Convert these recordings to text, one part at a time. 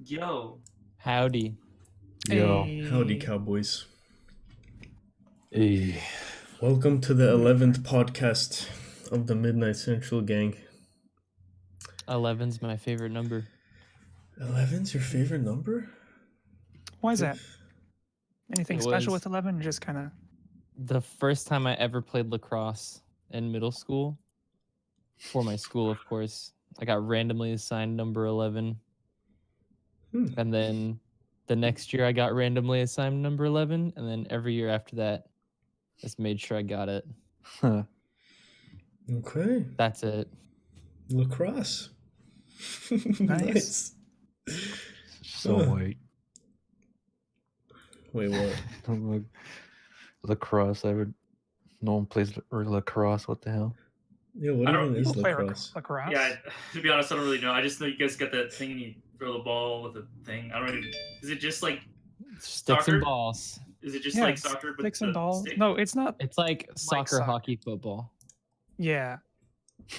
Yo, Howdy. Yo. Howdy, Hey. Cowboys. Hey. Welcome to the 11th podcast of the Midnight Central Gang. 11's my favorite number. 11's your favorite number? Why is that? Anything It special was- with 11? Just kind of. The first time I ever played lacrosse in middle school, for my school, of course, I got randomly assigned number 11. And then the next year I got randomly assigned number 11. And then every year after that, just made sure I got it. Okay. That's it. Lacrosse. Nice. So Huh. white. Wait, what? Lacrosse. No one plays lacrosse. What the hell? Yeah, what I even don't- is People play lacrosse? lacrosse. yeah. To be honest, I don't really know. I just know you guys got that thing and you throw the ball with a thing. I don't even. Is it just like? Sticks Soccer? and balls. Is it just Yeah, like soccer? But sticks and the balls. stick? No, it's not. It's like soccer, soccer. hockey, football. Yeah.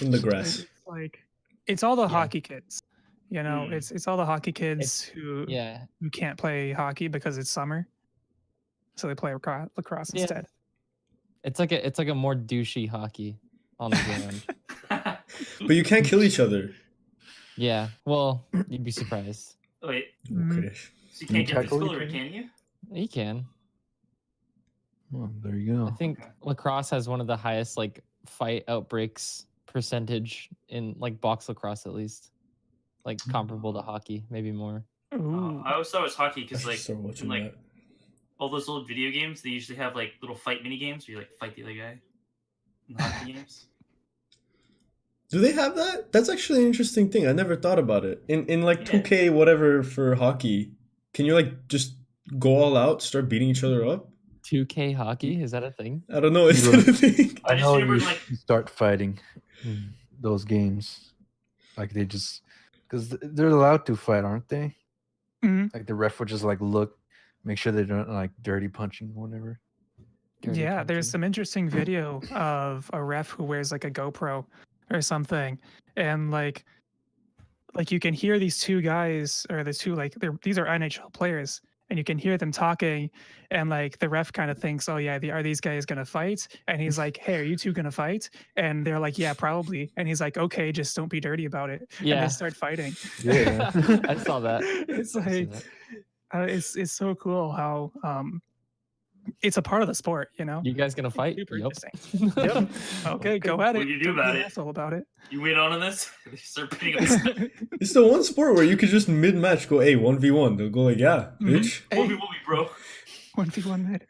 In the grass. It's like it's all the Yeah. hockey kids. You know, Hmm. it's all the hockey kids It's- who Yeah. can't play hockey because it's summer, so they play lacrosse Yeah. instead. It's like a more douchey hockey on the ground. But you can't kill each other. Yeah. Well, you'd be surprised. Wait, Mhm. Okay. so you can't get tackle physical, each or other? can you? You can. Oh, there you I go. think Okay. lacrosse has one of the highest like fight outbreaks percentage in like box lacrosse, at least, like comparable to hockey, maybe more. Ooh. I always thought it was hockey I because should like start in watching like that. all those old video games, they usually have like little fight mini games where you like fight the other guy. In the hockey games. Do they have that? That's actually an interesting thing. I never thought about it. In like Yeah. 2K whatever for hockey, can you like just go all out, start beating each other up? 2K hockey, is that a thing? I don't know. Is You that a thing? I I just know remember you like start fighting in those games. Like they just, because they're allowed to fight, aren't they? Mhm. Like the ref would just like look, make sure they don't like dirty punching or whatever. Dirty Yeah, punching. there's some interesting video of a ref who wears like a GoPro or something, and like you can hear these two guys or the two like these are NHL players, and you can hear them talking, and like the ref kind of thinks, oh yeah, are these guys gonna fight? And he's like, hey, are you two gonna fight? And they're like, yeah, probably. And he's like, okay, just don't be dirty about it. And Yeah. they start fighting. Yeah. I saw that. It's I see like that. it's so cool how it's a part of the sport, you know. You guys gonna fight? Super Yup. interesting. Yep. Okay, go at it. What do you do Don't be about an it? asshole about it. you win on this. They start beating up the It's the one sport where you could just mid-match go, hey, 1v1. They'll go like, yeah, bitch. Hey, 1v1, bro. 1v1 mid.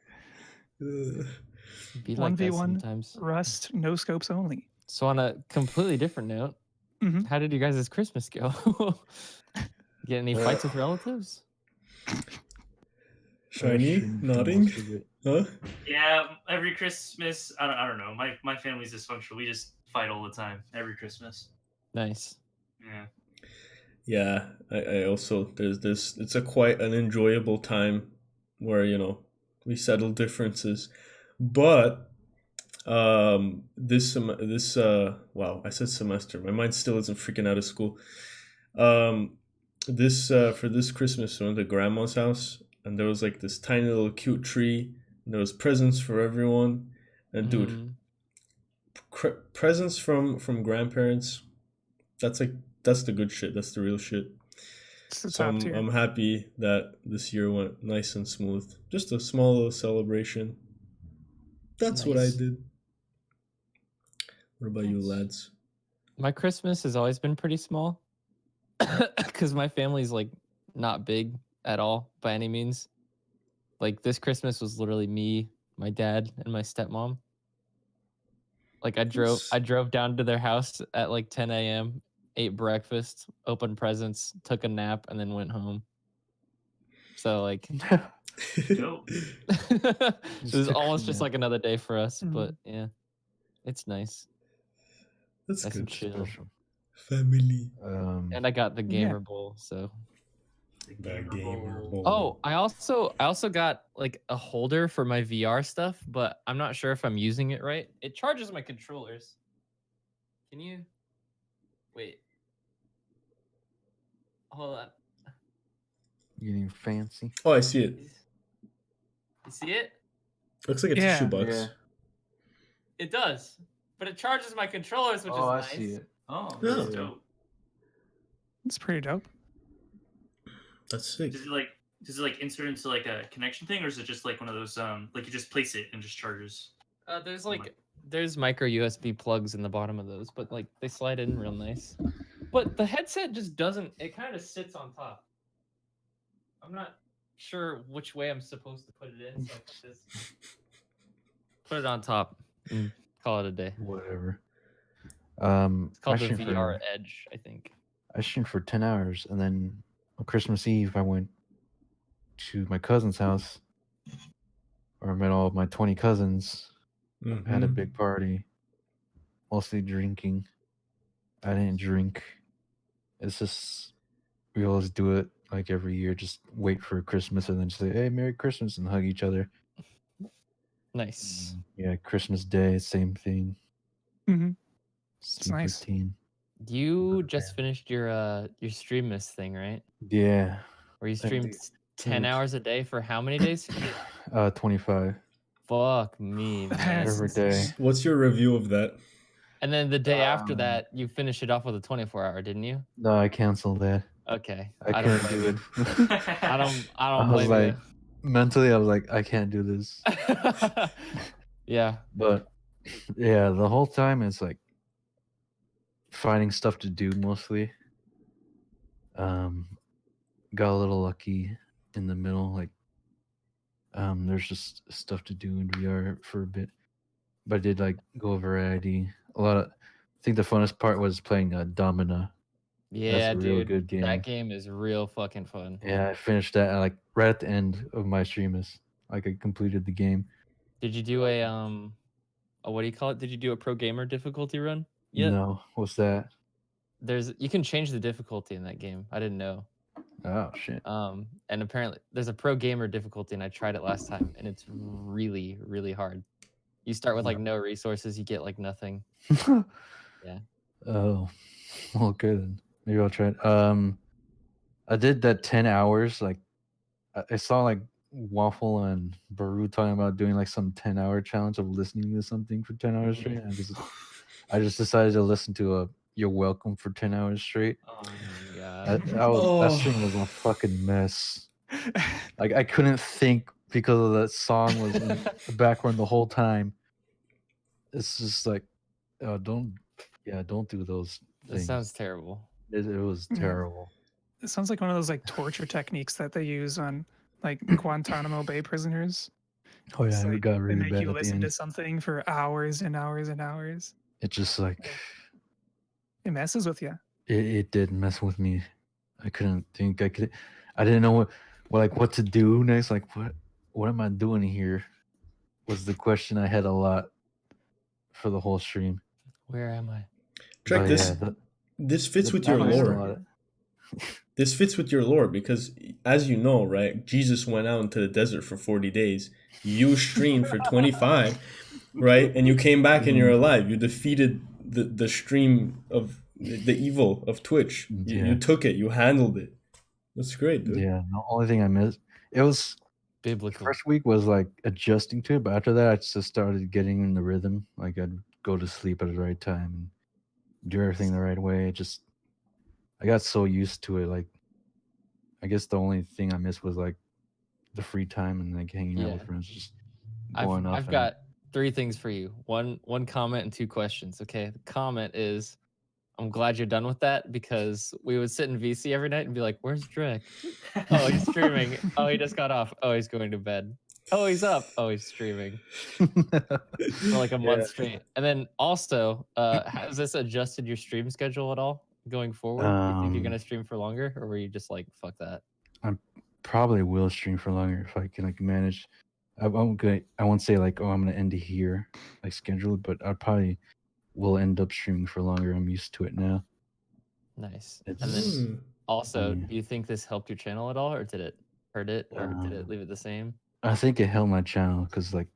Be like that 1v1 sometimes. Rust, no scopes only. So on a completely different note, Mhm. how did you guys' Christmas go? Get any fights with relatives? Shiny, nodding. Huh? Yeah, every Christmas. I don't know. My family's dysfunctional. We just fight all the time. Every Christmas. Nice. Yeah. Yeah, I also there's this. It's a quite an enjoyable time where we settle differences, but this wow, I said semester. My mind still isn't freaking out of school. This for this Christmas, we went to grandma's house, and there was like this tiny little cute tree, and there was presents for everyone, and dude, Mm, presents from grandparents. That's the good shit. That's the real shit. It's the So top tier. I'm happy that this year went nice and smooth. Just a small little celebration. That's what I Nice. did. What about you, Nice. lads? my Christmas has always been pretty small because my family's like not big at all by any means. Like this Christmas was literally me, my dad, and my stepmom. Like I drove down to their house at like 10 a.m., ate breakfast, opened presents, took a nap, and then went home. So like Dope. it was took a almost just nap. like another day for us, Mhm. but yeah, it's nice. That's Nice and good. chill. Special. Family. And I got the Yeah. gamer bowl, so. The gamer bowl. Oh, I also got like a holder for my VR stuff, but I'm not sure if I'm using it right. It charges my controllers. Can you wait? Hold on. Getting fancy. Oh, I see it. You see it? Looks like a Yeah. tissue box. Yeah. It does, but it charges my controllers, which Oh, I is nice. see it. Oh, Yeah. that's dope. It's pretty dope. That's sick. Does it like insert into like a connection thing, or is it just like one of those like you just place it and just charges? There's micro USB plugs in the bottom of those, but like they slide in real nice. But the headset just doesn't. It kind of sits on top. I'm not sure which way I'm supposed to put it in. So I put this. Put it on top and call it a day. Whatever. It's I called the streamed VR for Edge, I think. I streamed for 10 hours, and then on Christmas Eve I went to my cousin's house, where I met all of my 20 cousins. Had a Mhm. big party, mostly drinking. I didn't drink. It's just we always do it like every year. Just wait for Christmas and then just say, "Hey, Merry Christmas," and hug each other. Nice. Yeah, Christmas Day, same thing. Mm-hmm. Same nice. routine. You just finished your stream miss thing, right? Yeah. Where you I streamed think 10 hours a day for how many days? 25 Fuck me, man. That's every day. What's your review of that? And then the day after Um, that, you finished it off with a 24-hour, didn't you? No, I canceled that. Okay. I don't couldn't do blame it. you. I don't I was blame like, mentally, I was like, I can't do this. you. Yeah. But yeah, the whole time it's like finding stuff to do mostly. Got a little lucky in the middle, like there's just stuff to do in VR for a bit. But I did like go variety. I think the funnest part was playing Domina. Yeah, a real dude. good game. That game is real fucking fun. Yeah, I finished that like right at the end of my stream. Is like I completed the game. Did you do a what do you call it? Did you do a pro gamer difficulty run? Yeah. No, what's that? You can change the difficulty in that game. I didn't know. Oh shit. And apparently there's a pro gamer difficulty, and I tried it last time, and it's really, really hard. You start with like no resources, you get like nothing. Yeah. Oh, well, good. Then. Maybe I'll try it. I did that 10 hours. Like, I saw like Waffle and Baru talking about doing like some 10-hour challenge of listening to something for 10 hours straight. And I just decided to listen to You're Welcome for 10 hours straight. Oh my god. That stream was a fucking mess. Like, I couldn't think because of that song was in the background the whole time. It's just like, don't do those That things. sounds terrible. It was terrible. It sounds like one of those like torture techniques that they use on like Guantanamo Bay prisoners. Oh yeah, It's it like, got they really make bad you at the listen to end. something for hours and hours and hours. It just like It messes with you. it did mess with me. I couldn't think. I didn't know what to do next. Like what am I doing here? Was the question I had a lot for the whole stream. Where am I? Check But this. yeah, This fits the with your balance is a lore. lot. This fits with your lore because, as you know, right? Jesus went out into the desert for 40 days. You streamed for 25, right? And you came back and you're alive. You defeated the stream of the evil of Twitch. You took it. You handled it. That's great, dude. Yeah, the only thing I missed, it was Biblical. first week was like adjusting to it, but after that I just started getting in the rhythm. Like I'd go to sleep at the right time and do everything the right way. I got so used to it. Like I guess the only thing I missed was like the free time and like hanging out with friends, just going off. I've got 3 things for you. One comment and 2 questions. Okay. The comment is, I'm glad you're done with that, because we would sit in VC every night and be like, "Where's Drek? Oh, he's streaming. Oh, he just got off. Oh, he's going to bed. Oh, he's up. Oh, he's streaming." For like a month straight. And then also, has this adjusted your stream schedule at all going forward? You think you're gonna stream for longer, or were you just like, fuck that? I probably will stream for longer if I can like manage. I won't say like, oh, I'm gonna end it here, like scheduled, but I probably will end up streaming for longer. I'm used to it now. Nice. It's, And then also, yeah. do you think this helped your channel at all, or did it hurt it, or did it leave it the same? I think it helped my channel because like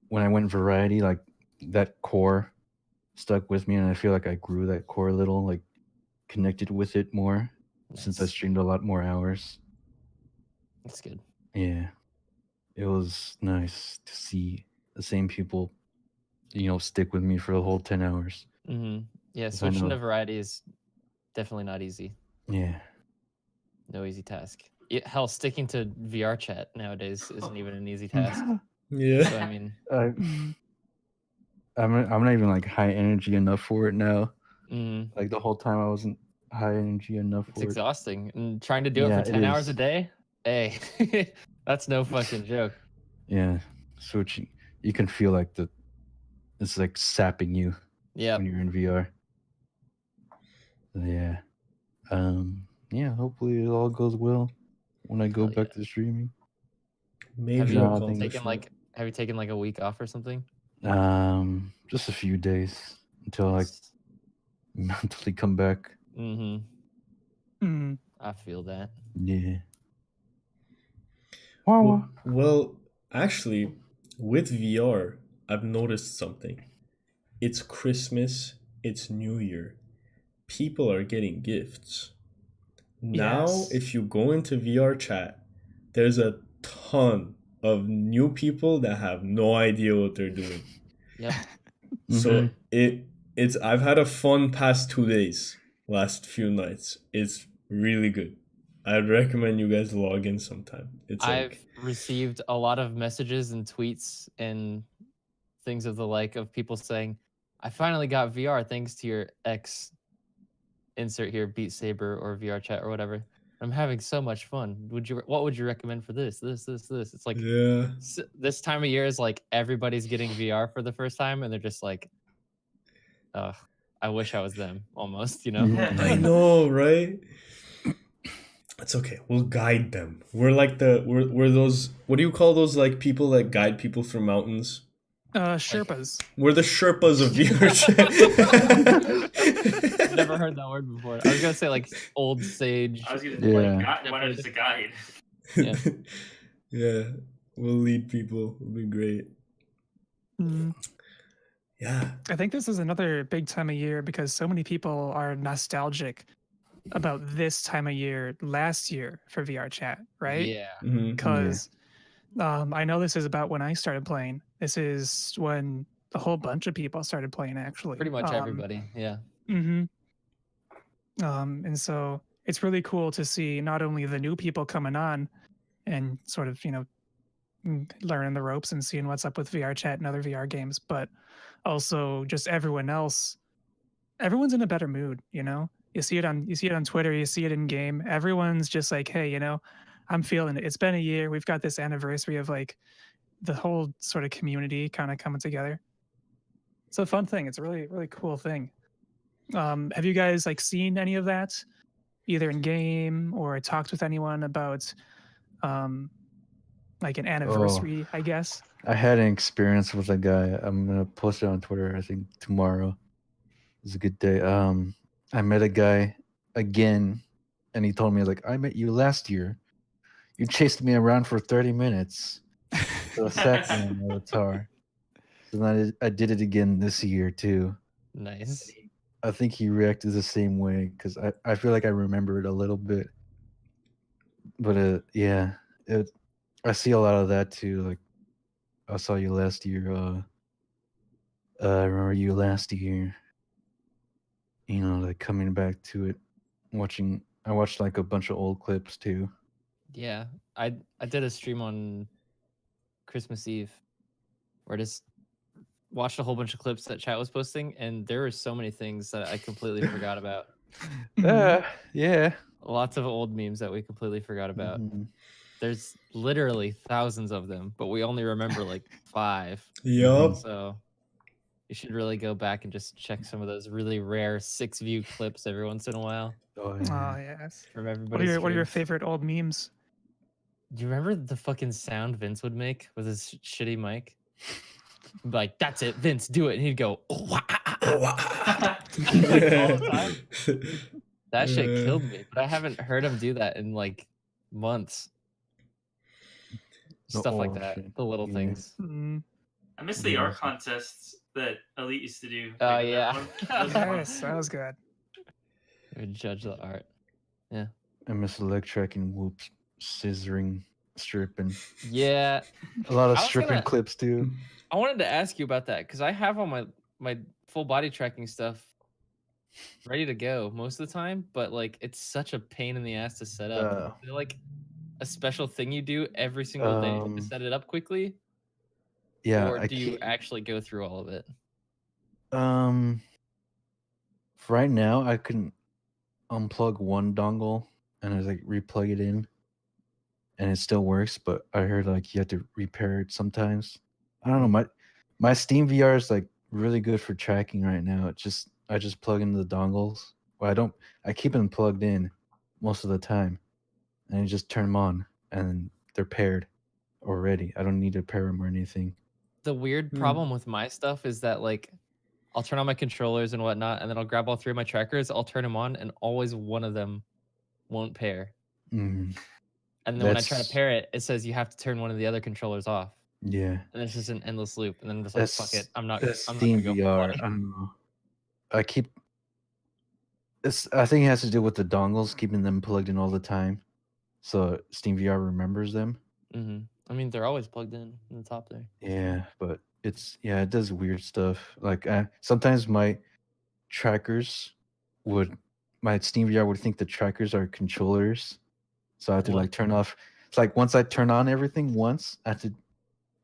when I went variety, like that core stuck with me, and I feel like I grew that core a little, like connected with it more since I streamed a lot more hours. That's good. Yeah, it was nice to see the same people, stick with me for the whole 10 hours. Mm-hmm. Yeah, 'Cause I switching to know, variety is definitely not easy. yeah. No easy task. Hell, sticking to VR chat nowadays isn't even an easy task. So Yeah. I mean, I, Mm. I'm not even like high energy enough for it now. mm, Like the whole time I wasn't high energy enough it's for it. exhausting. And trying to do it Yeah, for it 10 hours a is. day, hey, that's no fucking joke. Yeah, switching. You can feel like it's like sapping you Yeah. when you're in VR. Yeah. Yeah, hopefully it all goes well when I go Hell yeah. back to streaming. Major No, I think- accomplishment. Have you taken like a week off or something? Just a few days until I mentally come back. Mm-hmm. Mm. I feel that. Yeah. Wow. Well, actually, with VR, I've noticed something. It's Christmas, it's New Year. People are getting gifts. Now, Yes. if you go into VR chat, there's a ton of new people that have no idea what they're doing. Yep. So it's I've had a fun past 2 days, last few nights. It's really good. I'd recommend you guys log in sometime. It's I've like received a lot of messages and tweets and things of the like of people saying, I finally got VR thanks to your X insert here, Beat Saber or VR chat or whatever. I'm having so much fun. What would you recommend for this? It's like yeah. this time of year is like everybody's getting VR for the first time and they're just like, ugh, I wish I was them almost, you know? I know, right? It's okay. We'll guide them. We're like we're those, what do you call those like people that guide people through mountains? Sherpas. We're the Sherpas of VR chat. Never heard that word before. I was gonna say like old sage. I was gonna Yeah. why not just a guide? Yeah. Yeah. We'll lead people. It'll be great. Mm. Yeah. I think this is another big time of year because so many people are nostalgic about this time of year last year for VR chat, right? Yeah. Mhm. Because I know this is about when I started playing. This is when a whole bunch of people started playing, actually. Pretty much everybody. Yeah. Mm-hmm. And so it's really cool to see not only the new people coming on and sort of, learning the ropes and seeing what's up with VR chat and other VR games, but also just everyone else. Everyone's in a better mood, you know? You see it on Twitter, you see it in game. Everyone's just like, hey, I'm feeling it. It's been a year. We've got this anniversary of like the whole sort of community kind of coming together. It's a fun thing. It's a really, really cool thing. Have you guys like seen any of that either in game or talked with anyone about like an Oh, anniversary, I guess? I had an experience with a guy. I'm gonna post it on Twitter. I think tomorrow is a good day. I met a guy again, and he told me like, "I met you last year. You chased me around for 30 minutes to a saxophone avatar." So then I did it again this year too. Nice. I think he reacted the same way because I feel like I remember it a little bit. But yeah, I see a lot of that too. Like I saw you last year. I remember you last year. Like coming back to it, I watched like a bunch of old clips too. Yeah. I did a stream on Christmas Eve where I just watched a whole bunch of clips that chat was posting, and there were so many things that I completely forgot about. Mhm. Yeah. Lots of old memes that we completely forgot about. Mhm. There's literally thousands of them, but we only remember like 5. Yup. So you should really go back and just check some of those really rare 6-view clips every once in a while Oh Oh yeah. yes. from What are everybody's your streams. favorite old memes? Do you remember the fucking sound Vince would make with his shitty mic? Like, that's it, Vince, do it. And he'd go, oh, wah, ah, ah, ah." Like all the time. That shit killed me, but I haven't heard him do that in like months. The Stuff like old that, shit. the little Yeah. things. Mm. I miss the Yeah. art contests that Elite used to do. Oh, Like, that yeah. one. Those were fun. Yes, that was good. We would judge the art. I miss leg tracking whoops, scissoring stripping. Yeah, A lot of I was stripping gonna- clips too. I wanted to ask you about that because I have all my full body tracking stuff ready to go most of the time, but like it's such a pain in the ass to set up. Uh, Is there, like a special thing you do every single day to set it up quickly, Yeah, or I do you keep actually go through all of it? for right now I can unplug one dongle and I like replug it in and it still works, but I heard like you have to repair it sometimes. I don't know, my Steam VR is like really good for tracking right now. I just plug in the dongles. Well, I keep them plugged in most of the time and I just turn them on and they're paired already. I don't need to pair them or anything. The weird problem with my stuff is that like I'll turn on my controllers and whatnot, and then I'll grab all three of my trackers, I'll turn them on, and always one of them won't pair. Mm, And then when I try to that's pair it, it says you have to turn one of the other controllers off. yeah. And it's just an endless loop. And then I'm just like, fuck it. I'm not That's gonna Steam go VR. play. I don't know. I keep I think it has to do with the dongles, keeping them plugged in all the time. So Steam VR remembers them. I mean, they're always plugged in the top there. Yeah, but it does weird stuff. Like sometimes my Steam VR would think the trackers are controllers. So I have to like What? turn off. It's like once I turn on everything once, I have to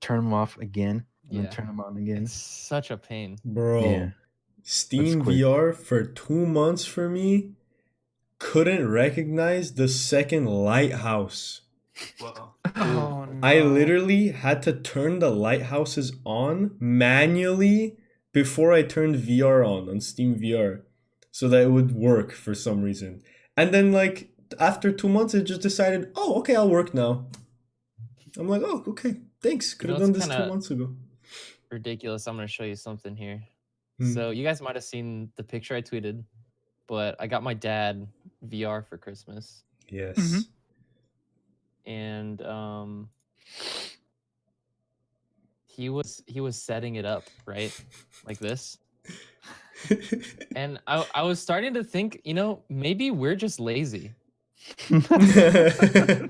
turn them off again and then turn them on again. It's such a pain. Bro, Yeah. Steam quick. VR for 2 months for me couldn't recognize the second lighthouse. Whoa. Oh no. I literally had to turn the lighthouses on manually before I turned VR on Steam VR so that it would work for some reason. And then like after 2 months it just decided, "Oh, okay, I'll work now." I'm like, "Oh, okay. Thanks. Could have know, done it's this 2 kinda- months ago." Ridiculous. I'm gonna show you something here. Hmm. So you guys might have seen the picture I tweeted, but I got my dad VR for Christmas. Yes. And he was setting it up, right? Like this. And I was starting to think, maybe we're just lazy. My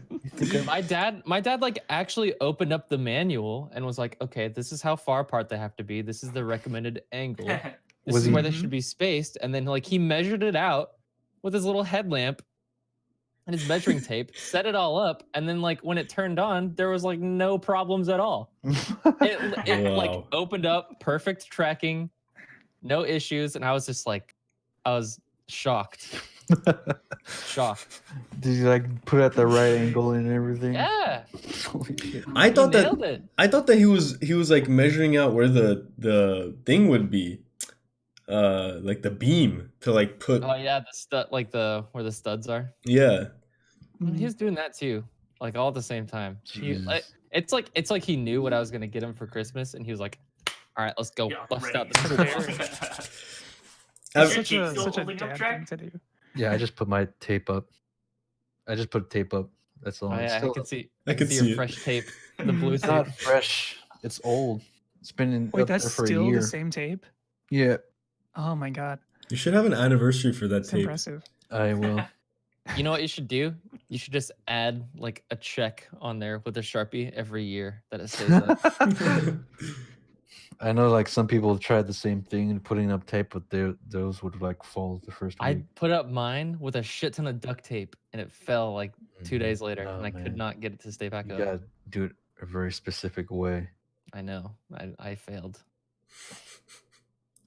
dad like actually opened up the manual and was like, okay, this is how far apart they have to be. This is the recommended angle. This Was is he- where they should be spaced. And then like he measured it out with his little headlamp and his measuring tape, set it all up, and then like when it turned on, there was like no problems at all. It like Wow. opened up, perfect tracking, no issues, and I was just like, I was shocked. Shocked. Did you like put it at the right angle and everything? Yeah. Holy shit. I thought He nailed it. he was like measuring out where the thing would be. Like the beam to like put Oh yeah, the stud, like where the studs are. yeah. He was doing that too, like all at the same time. Jesus. It's like he knew what I was gonna get him for Christmas, and he was like, "All right, let's go Yeah, bust ready. out the Prepared. I've- Such Keep a still such a holding up dad track? thing to do. Yeah, I just put my tape up. I just put tape up. That's all. Oh It's yeah, still- I can see. I can see your it. fresh tape, the blue It's tape. not fresh. It's old. It's been in Wait, up there that's for a still year. the same tape? Yeah, Oh my god, You should have an anniversary for that that's tape. impressive. I will. You know what you should do? You should just add like a check on there with a Sharpie every year that it stays up. I know, like some people have tried the same thing and putting up tape, but those would like fall the first I week. put up mine with a shit ton of duct tape, and it fell like 2 days later, Oh, and I could man. not get it to stay back You up. gotta do it a very specific way. I know. I failed.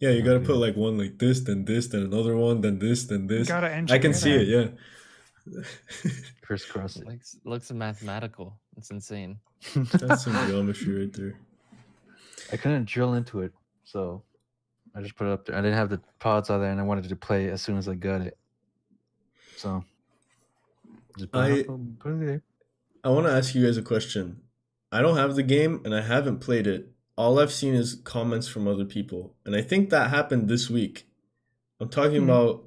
Yeah, you Oh, gotta dude. put like one like this, then another one, then this. Gotta I can engineer see that. it, yeah. Crisscross It it. looks mathematical. It's insane. That's some geometry right there. I couldn't drill into it, so I just put it up there. I didn't have the pods out there, and I wanted to play it as soon as I got it. So just put it there. I want to ask you guys a question. I don't have the game and I haven't played it. All I've seen is comments from other people. And I think that happened this week. I'm talking about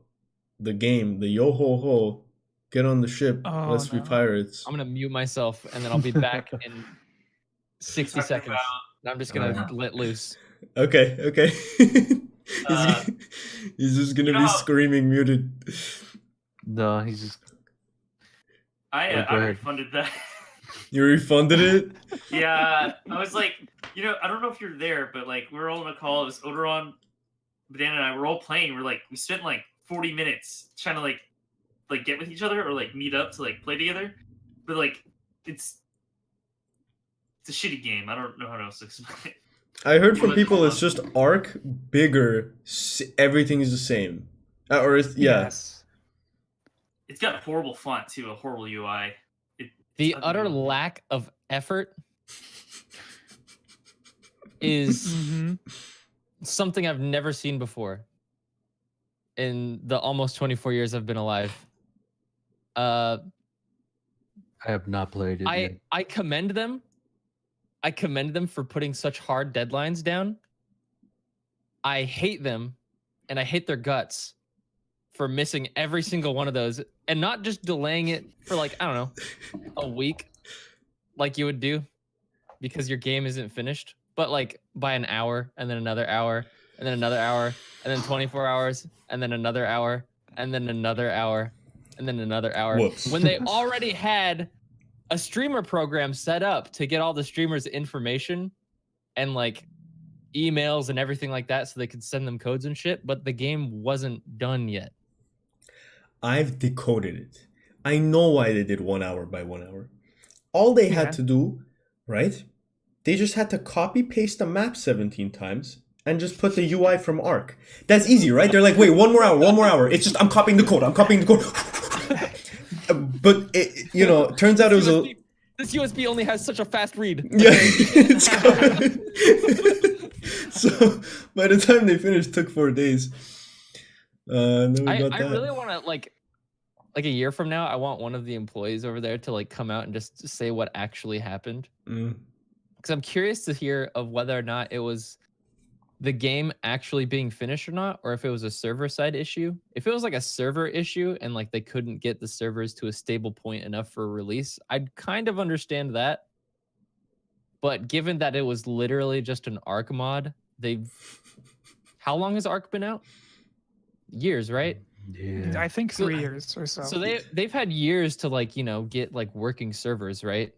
the game, the yo ho ho, get on the ship, Oh, let's be no. pires. I'm gonna mute myself, and then I'll be back in 60 Talking seconds. about- And I'm just gonna Alright. let loose. Okay. Uh, he's just gonna you be know- screaming muted. No, he's just I Oh, go ahead. refunded that. You refunded it? Yeah, I was like, I don't know if you're there, but like we were all on a call. It was Odoron, Banana, and I were all playing. We spent like 40 minutes trying to like get with each other or like meet up to like play together. But like it's a shitty game. I don't know how else to explain it. I heard from But, people it's just Arc bigger. Everything is the same. Yes. It's got horrible font too, a horrible UI. The ugly. utter lack of effort is Mhm. something I've never seen before in the almost 24 years I've been alive. I have not played it yet. I commend them. I commend them for putting such hard deadlines down. I hate them, and I hate their guts for missing every single one of those, and not just delaying it for like, I don't know, a week, like you would do, because your game isn't finished, but like by an hour, and then another hour, and then another hour, and then 24 hours, and then another hour, and then another hour, and then another hour. Whoops. When they already had a streamer program set up to get all the streamers' information and like emails and everything like that so they could send them codes and shit, but the game wasn't done yet. I've decoded it. I know why they did 1 hour by 1 hour. All they had to do, right? They just had to copy paste the map 17 times and just put the UI from Arc. That's easy, right? They're like, wait, 1 more hour, 1 more hour. It's just I'm copying the code. But it turns out it was this USB only has such a fast read. Yeah, it's so by the time they finished, it took 4 days. Then we got I that. really want to like a year from now, I want one of the employees over there to like come out and just say what actually happened. Because I'm curious to hear of whether or not it was the game actually being finished or not, or if it was a server side issue. If it was like a server issue and like they couldn't get the servers to a stable point enough for release, I'd kind of understand that. But given that it was literally just an Arc mod, how long has Arc been out? Years, right? Yeah. I think 3 years or so. So they've had years to like, get like working servers, right?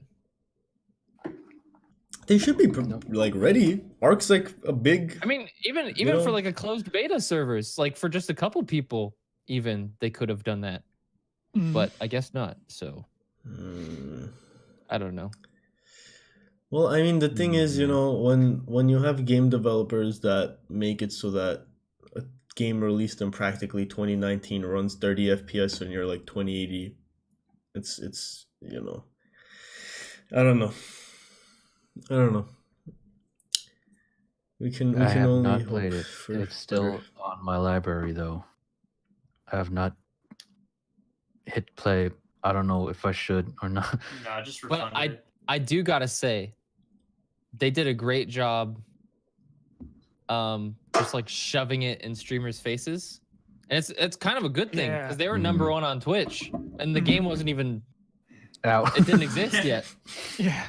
They should be like ready. Arc's like a big. I mean, even for like a closed beta servers, like for just a couple people, even they could have done that. But I guess not. So I don't know. Well, I mean, the thing is, when you have game developers that make it so that a game released in practically 2019 runs 30 FPS and you're like 2080, it's I don't know. We can I have only not hope played it. for It's still better. on my library though. I have not hit play. I don't know if I should or not. Nah, just But refund it. I do gotta say, they did a great job just like shoving it in streamers' faces. And it's kind of a good thing because they were number one on Twitch and the game wasn't even Out. it didn't exist yet. Yeah.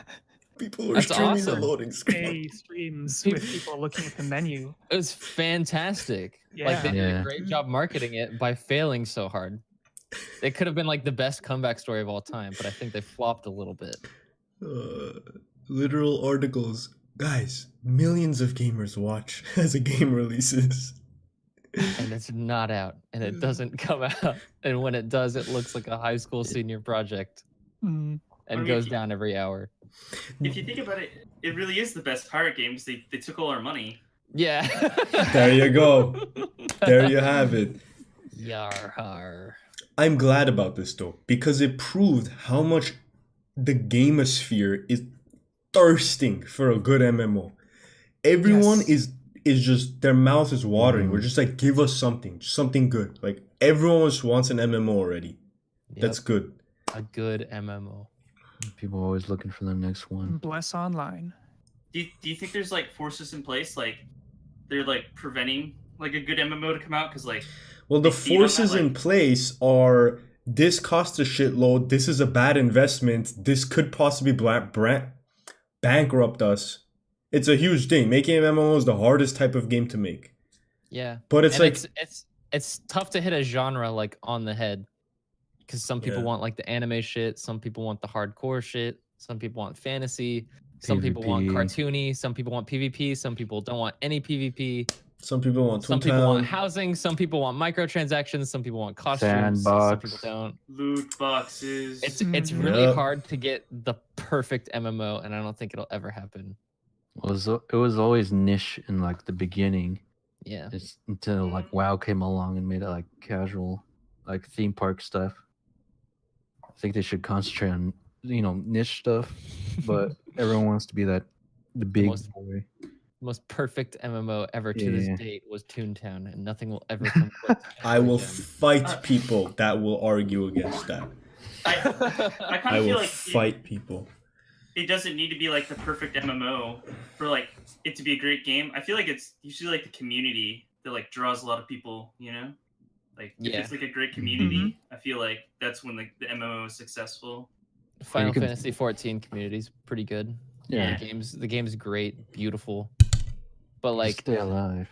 People were That's streaming awesome. the loading screen. Streams with people looking at the menu. It was fantastic. Like they did a great job marketing it by failing so hard. It could have been like the best comeback story of all time, but I think they flopped a little bit. Literal articles. Guys, millions of gamers watch as a game releases. And it's not out, and it doesn't come out. And when it does, it looks like a high school senior project and goes down every hour. If you think about it, it really is the best pirate games. They took all our money. Yeah. There you go. There you have it. Yarhar. I'm glad about this though, because it proved how much the gamosphere is thirsting for a good MMO. Everyone is just, their mouth is watering. We're just like, give us something good. Like everyone just wants an MMO already. That's good. A good MMO. People are always looking for the next one. Bless Online. Do you think there's like forces in place, like they're like preventing like a good MMO to come out? Because like, well, the they feed on that, forces like- in place are, this costs a shitload. This is a bad investment. This could possibly bankrupt us. It's a huge thing. Making an MMO is the hardest type of game to make. Yeah. But it's and like it's tough to hit a genre like on the head. Because some people Yeah. want like the anime shit, some people want the hardcore shit, Some people want fantasy. Some people want PvP. cartoony. Some people want PvP. Some people don't want any PvP. Some people want Some people want Toontown. housing. Some people want microtransactions. Some people want costumes. Some people Sandbox. don't. Loot boxes. It's Mhm. really Yep. hard to get the perfect MMO, and I don't think it'll ever happen. It was always niche in like the beginning. Yeah. It's until like WoW came along and made it like casual, like theme park stuff. I think they should concentrate on niche stuff, but everyone wants to be the big most- boy. Most perfect MMO ever to this Yeah. date was Toontown, and nothing will ever come close. I will Gem. fight people that will argue against that. I kind I of feel will like fight people. it doesn't need to be like the perfect MMO for like it to be a great game. I feel like it's usually like the community that like draws a lot of people, you know? Like if Yeah. it's like a great community, I feel like that's when like the MMO is successful. Final can- Fantasy 14 community's pretty good. Yeah. The game's great, beautiful, but Just like stay alive.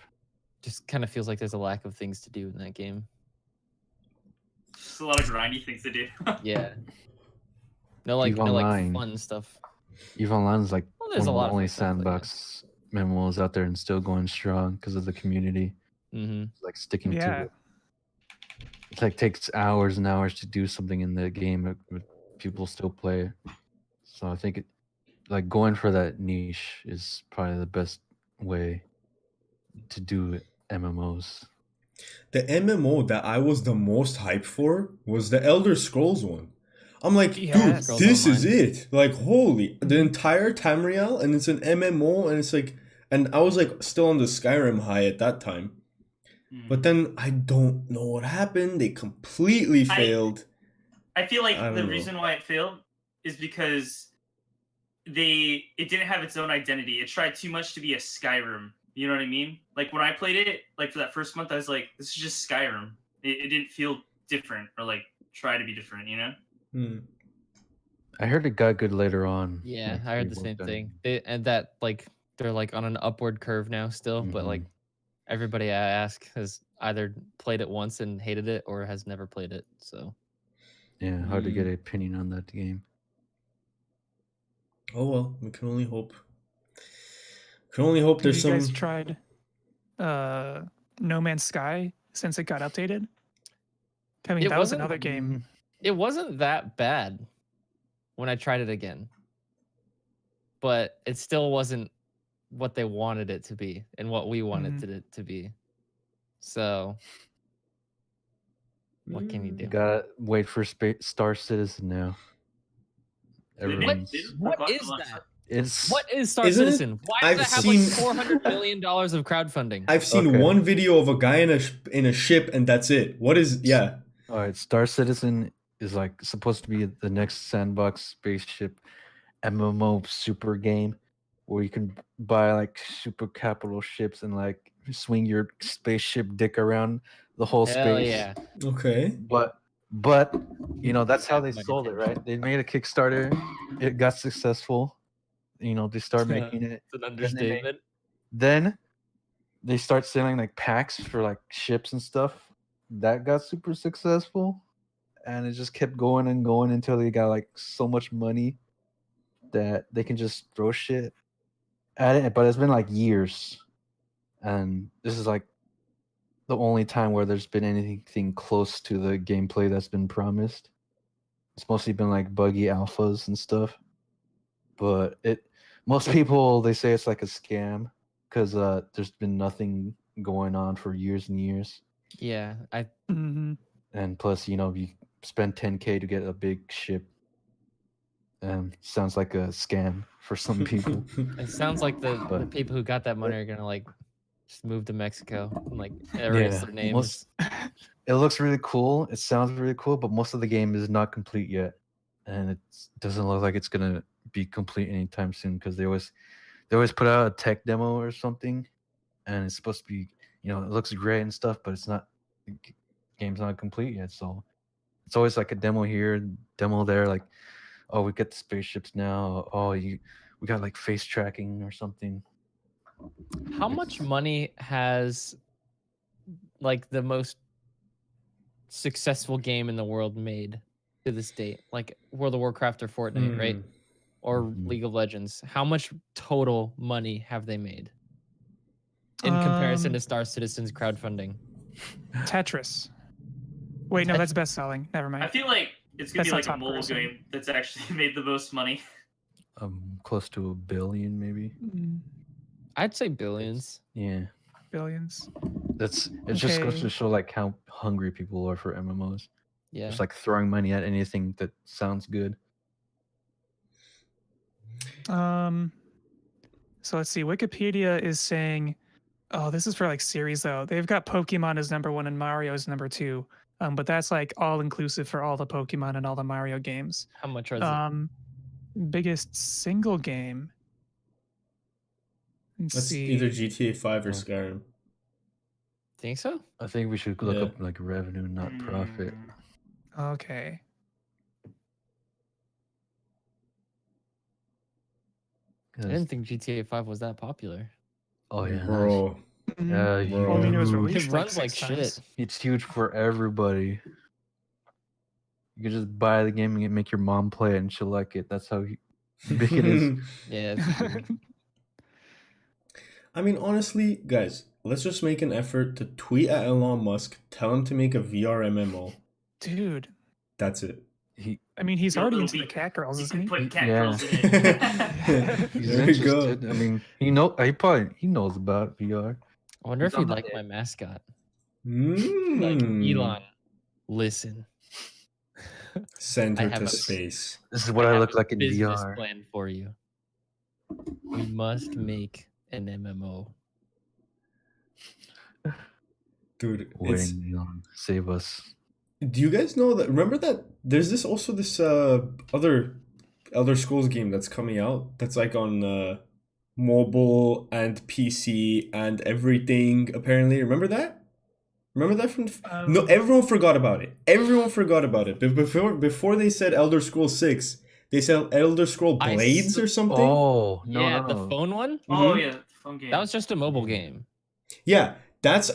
just kind of feels like there's a lack of things to do in that game. Just a lot of grindy things to do. Yeah. No like Eve no like Online. fun stuff. EVE Online's like Well, one there's of a lot the of only fun stuff, but yeah. sandbox MMOs out there and still going strong because of the community. Mm-hmm. Like sticking to Yeah. it. It like takes hours and hours to do something in the game, but people still play it. So I think like going for that niche is probably the best way to do MMOs. The MMO that I was the most hyped for was the Elder Scrolls one. I'm like, Yes. dude, this is Online. it. Like, holy, the entire Tamriel, and it's an MMO, and it's like, and I was like still on the Skyrim high at that time. But then I don't know what happened. They completely failed. I feel like I don't the know. reason why it failed is because it didn't have its own identity. It tried too much to be a Skyrim. You know what I mean? Like when I played it, like for that first month, I was like, this is just Skyrim. It didn't feel different or like try to be different, you know? Hmm. I heard it got good later on. Yeah, like, I heard they the same worked on thing. it. And that like they're like on an upward curve now still, but like everybody I ask has either played it once and hated it or has never played it. So Yeah, hard to get an opinion on that game. Oh well, we can only hope. Can only hope Have there's you guys some. tried No Man's Sky since it got updated? I mean, It that was wasn't- another game. it wasn't that bad when I tried it again. But it still wasn't what they wanted it to be and what we wanted it to be. So what can you do? You gotta wait for Star Citizen now. They didn't- Everyone's- they didn't What talk is about that? It's What is Star Isn't it- Citizen? Why I've does it have seen- like $400 million of crowdfunding? I've seen Okay. one video of a guy in a ship, and that's it. What is? Yeah. all right. Star Citizen is like supposed to be the next sandbox spaceship MMO super game where you can buy like super capital ships and like swing your spaceship dick around the whole Hell space. yeah. Okay. But that's how they My sold it, attention. right? They made a Kickstarter, it got successful. They start making it. It's an they make- understatement. Then they start selling like packs for like ships and stuff. That got super successful. And it just kept going and going until they got like so much money that they can just throw shit at it. But it's been like years. And this is like the only time where there's been anything close to the gameplay that's been promised. It's mostly been like buggy alphas and stuff. But most people, they say it's like a scam because there's been nothing going on for years and years. Yeah, Mhm. And plus, you spend 10K to get a big ship. Sounds like a scam for some people. it sounds like the But- people who got that money are gonna like just move to Mexico and like erase their names. It looks really cool. It sounds really cool, but most of the game is not complete yet, and it doesn't look like it's gonna be complete anytime soon because they always put out a tech demo or something, and it's supposed to be it looks great and stuff, but it's not. The game's not complete yet, so it's always like a demo here, demo there. Like, oh, we get the spaceships now. Oh, we got like face tracking or something. How much money has like the most successful game in the world made to this date? Like World of Warcraft or Fortnite, right? or Mhm. League of Legends, how much total money have they made in comparison to Star Citizen's crowdfunding? Tetris. Wait, no, Tet- that's best selling. Never I mind. feel like it's gonna That's be not like a top mobile grossing. game that's actually made the most money. Close to $1 billion, maybe. Mm, I'd say billions. Yeah, billions. it just goes Okay. to show like how hungry people are for MMOs. Yeah. Just like throwing money at anything that sounds good. So let's see. Wikipedia is saying, oh, this is for like series though. They've got Pokemon as #1 and Mario as #2. But that's like all inclusive for all the Pokemon and all the Mario games. How much are they? Biggest single game. Let's That's see. either GTA 5 or Oh. Skyrim. Think so? I think we should look Yeah. up like revenue, not profit. Okay. I didn't think GTA 5 was that popular. Oh yeah, Bro. Mhm. yeah, Bro. Well, I mean, it was It released It like runs like 6 times. shit. it's huge for everybody. You can just buy the game and make your mom play it, and she'll like it. That's how big it is. Yeah. It's weird. I mean, honestly, guys, let's just make an effort to tweet at Elon Musk, tell him to make a VR MMO. Dude. That's it. He I mean, he's Yo, already it'll into the be- cat girls, You isn't can he? put cat Yeah. girls in it. he's There we go. interested. I mean, he knows about VR. I wonder if He's on he'd the like dick. my mascot. Mm. Like, Elon, listen. Send I her have to a- space. This is what I have look a like in business VR. plan for you. We must make an MMO. Dude, it's, Waiting, Elon, save us. do you guys know that? Remember that there's this other Elder Scrolls game that's coming out that's like on mobile and PC and everything. Apparently, remember that? Remember that from? No, everyone forgot about it. Everyone forgot about it. But before they said Elder Scrolls 6, they said Elder Scroll I Blades s- or something. Oh no, Yeah, no, the no. phone one? Oh Mhm. yeah, phone game. That was just a mobile game. Yeah, that's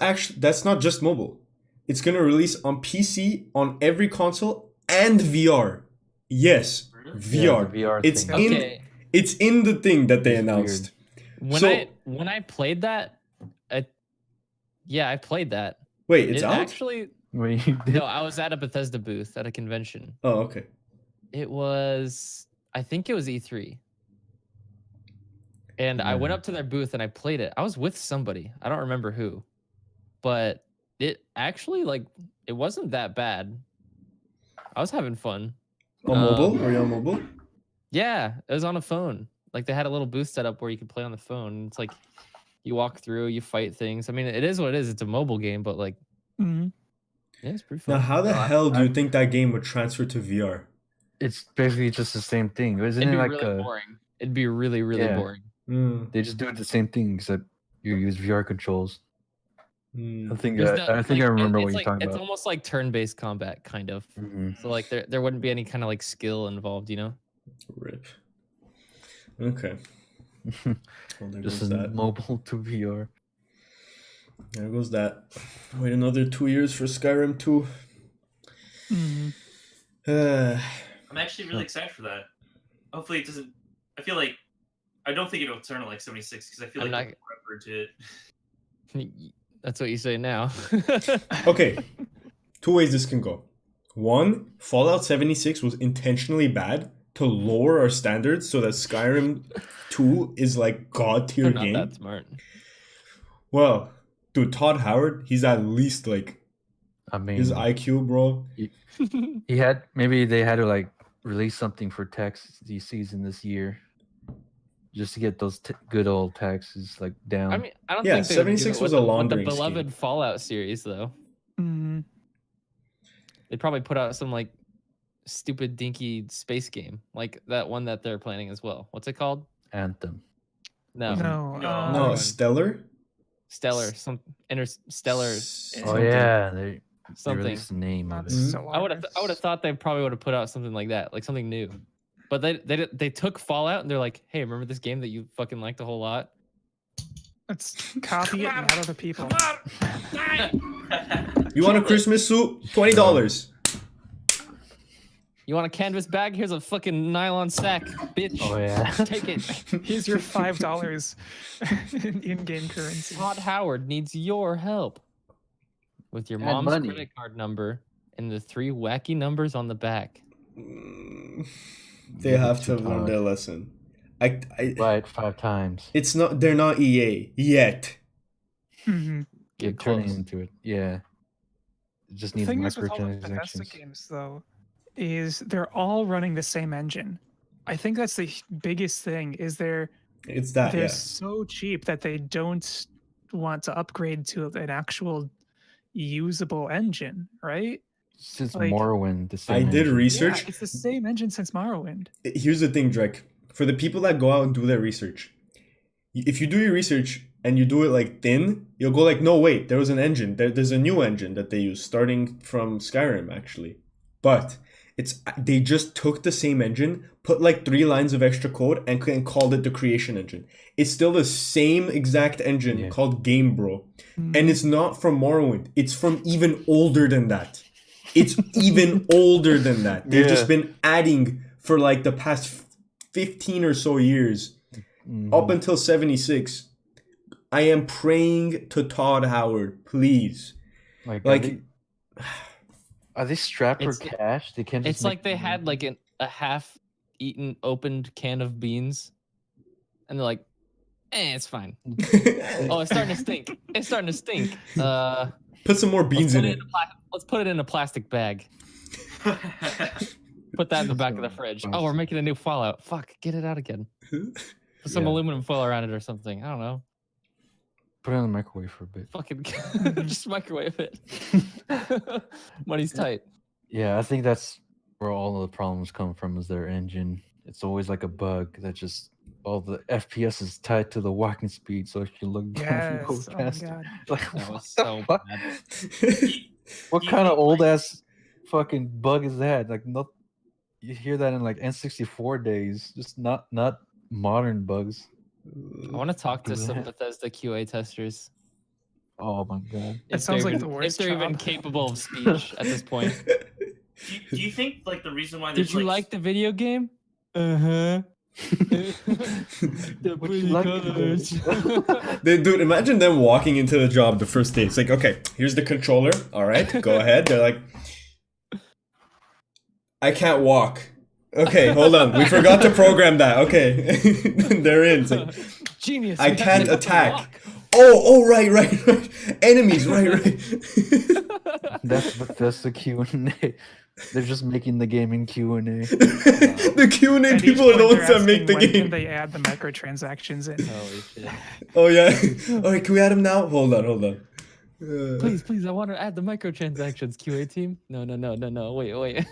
not just mobile. It's gonna release on PC, on every console, and VR. Yes, Really? VR. Yeah, the VR It's thing. in Okay. it's in the thing that they It's announced. When So- I played that, I played that. Wait, it's It out? actually Wait, you did? no, I was at a Bethesda booth at a convention. Oh, okay. It was I think it was E3. And I went Yeah. up to their booth and I played it. I was with somebody. I don't remember who. But it actually it wasn't that bad. I was having fun. On mobile? Um, Were you on mobile? Yeah, it was on a phone. Like they had a little booth set up where you could play on the phone. It's like you walk through, you fight things. I mean, it is what it is. It's a mobile game, but like Mhm. yeah, it's pretty Now, fun. how the No, hell do you think that game would transfer to VR? It's basically just the same thing, isn't It'd it? be Like really boring. It'd be really, really Yeah. boring. Mm, they just do it the same thing, except you use VR controls. I mm. think There's I think I remember what it's you're like, talking it's about. almost like turn-based combat, kind of. Mhm. So like there wouldn't be any kind of like skill involved, you know? Rip. Okay. Well, there Just goes that. mobile to VR. There goes that. Wait another 2 years for Skyrim 2. Mhm. I'm actually really excited for that. Hopefully, it doesn't. I feel like I don't think it'll turn to like 76 because I feel I'm like not- they'll refer to it. That's what you say now. Okay, two ways this can go. One, Fallout 76 was intentionally bad to lower our standards so that Skyrim 2 is like god tier They're not game. that smart. Well, dude, Todd Howard, he's at least like I mean, his IQ, bro. he had maybe they had to like release something for tax season this year, just to get those good old taxes like down. I mean, I don't Yeah, think they would do 76 it was with a with the laundering beloved scheme. Fallout series, though. Mhm. They'd probably put out some like stupid dinky space game, like that one that they're planning as well. What's it called? Anthem. No, No. No. No, one. Stellar? Stellar, some interstellar, S- Oh something. yeah, they something. released the name of Not it. Mhm. I would have thought they probably would have put out something like that, like something new. But they took Fallout and they're like, hey, remember this game that you fucking liked a whole lot? Let's copy it and add other people. You want a Christmas suit? $20. You want a canvas bag? Here's a fucking nylon sack, bitch. Oh yeah. Take it. Here's your $5 in in-game currency. Todd Howard needs your help with your And mom's money. credit card number and the 3 wacky numbers on the back. They have to learn their lesson. Right, 5 times. It's not. They're not EA yet. Mm-hmm. You're Get turning close. into it. Yeah. It just The needs thing is with all the Bethesda microtransactions. games, though, is they're all running the same engine. I think that's the biggest thing. Is they're It's so cheap that they don't want to upgrade to an actual usable engine, right? Since Like, Morrowind, the I same did engine. research. Yeah, it's the same engine since Morrowind. Here's the thing, Drake. For the people that go out and do their research, if you do your research and you do it like thin, you'll go like, no, wait, there was an engine. There's a new engine that they use starting from Skyrim, actually. But they just took the same engine, put like 3 lines of extra code, and called it the creation engine. It's still the same exact engine called Game Bro. And it's not from Morrowind. It's from even older than that. It's even older than that. They've just been adding for like the past 15 or so years, up until 76. I am praying to Todd Howard, please. Like are they strapped for It's- cash? They can't. Just It's like make they money? had like a half-eaten, opened can of beans, and they're like, it's fine. Oh, it's starting to stink. It's starting to stink. Put some more beans in it. Let's put it in a plastic bag. Put that in the back of the fridge. Oh, we're making a new Fallout. Fuck, get it out again. Put some Yeah. aluminum foil around it or something. I don't know. Put it in the microwave for a bit. Fucking just microwave it. Money's tight. Yeah, I think that's where all of the problems come from, is their engine. It's always like a bug that just all the FPS is tied to the walking speed, so if you look down, you go Yes. Oh my faster. god. Like, That what was the so fuck? bad. What You kind of think, old like- ass fucking bug is that? Like, not you hear that in like N64 days, just not modern bugs. I want to talk to some Yeah. Bethesda QA testers. Oh my god. It If sounds they're like the even- worst If they're even job. capable of speech at this point. Do you think like the reason why there's Did you like the video game? Uh-huh. The What you pretty like colors. Dude, imagine them walking into the job the first day. It's like, okay, here's the controller. All right, go ahead. They're like, I can't walk. Okay, hold on. We forgot to program that. Okay, they're in. It's like, Genius. I you have to can't be able to attack. walk. oh, right. Enemies, right. That's Bethesda Q&A. They're just making the game in Q&A. The Q&A At each people are the point, ones they're that make the asking, when game. Can they add the microtransactions in? Holy shit. Oh yeah. Okay, can we add them now? Hold on. Please, I want to add the microtransactions, QA team. No. Wait.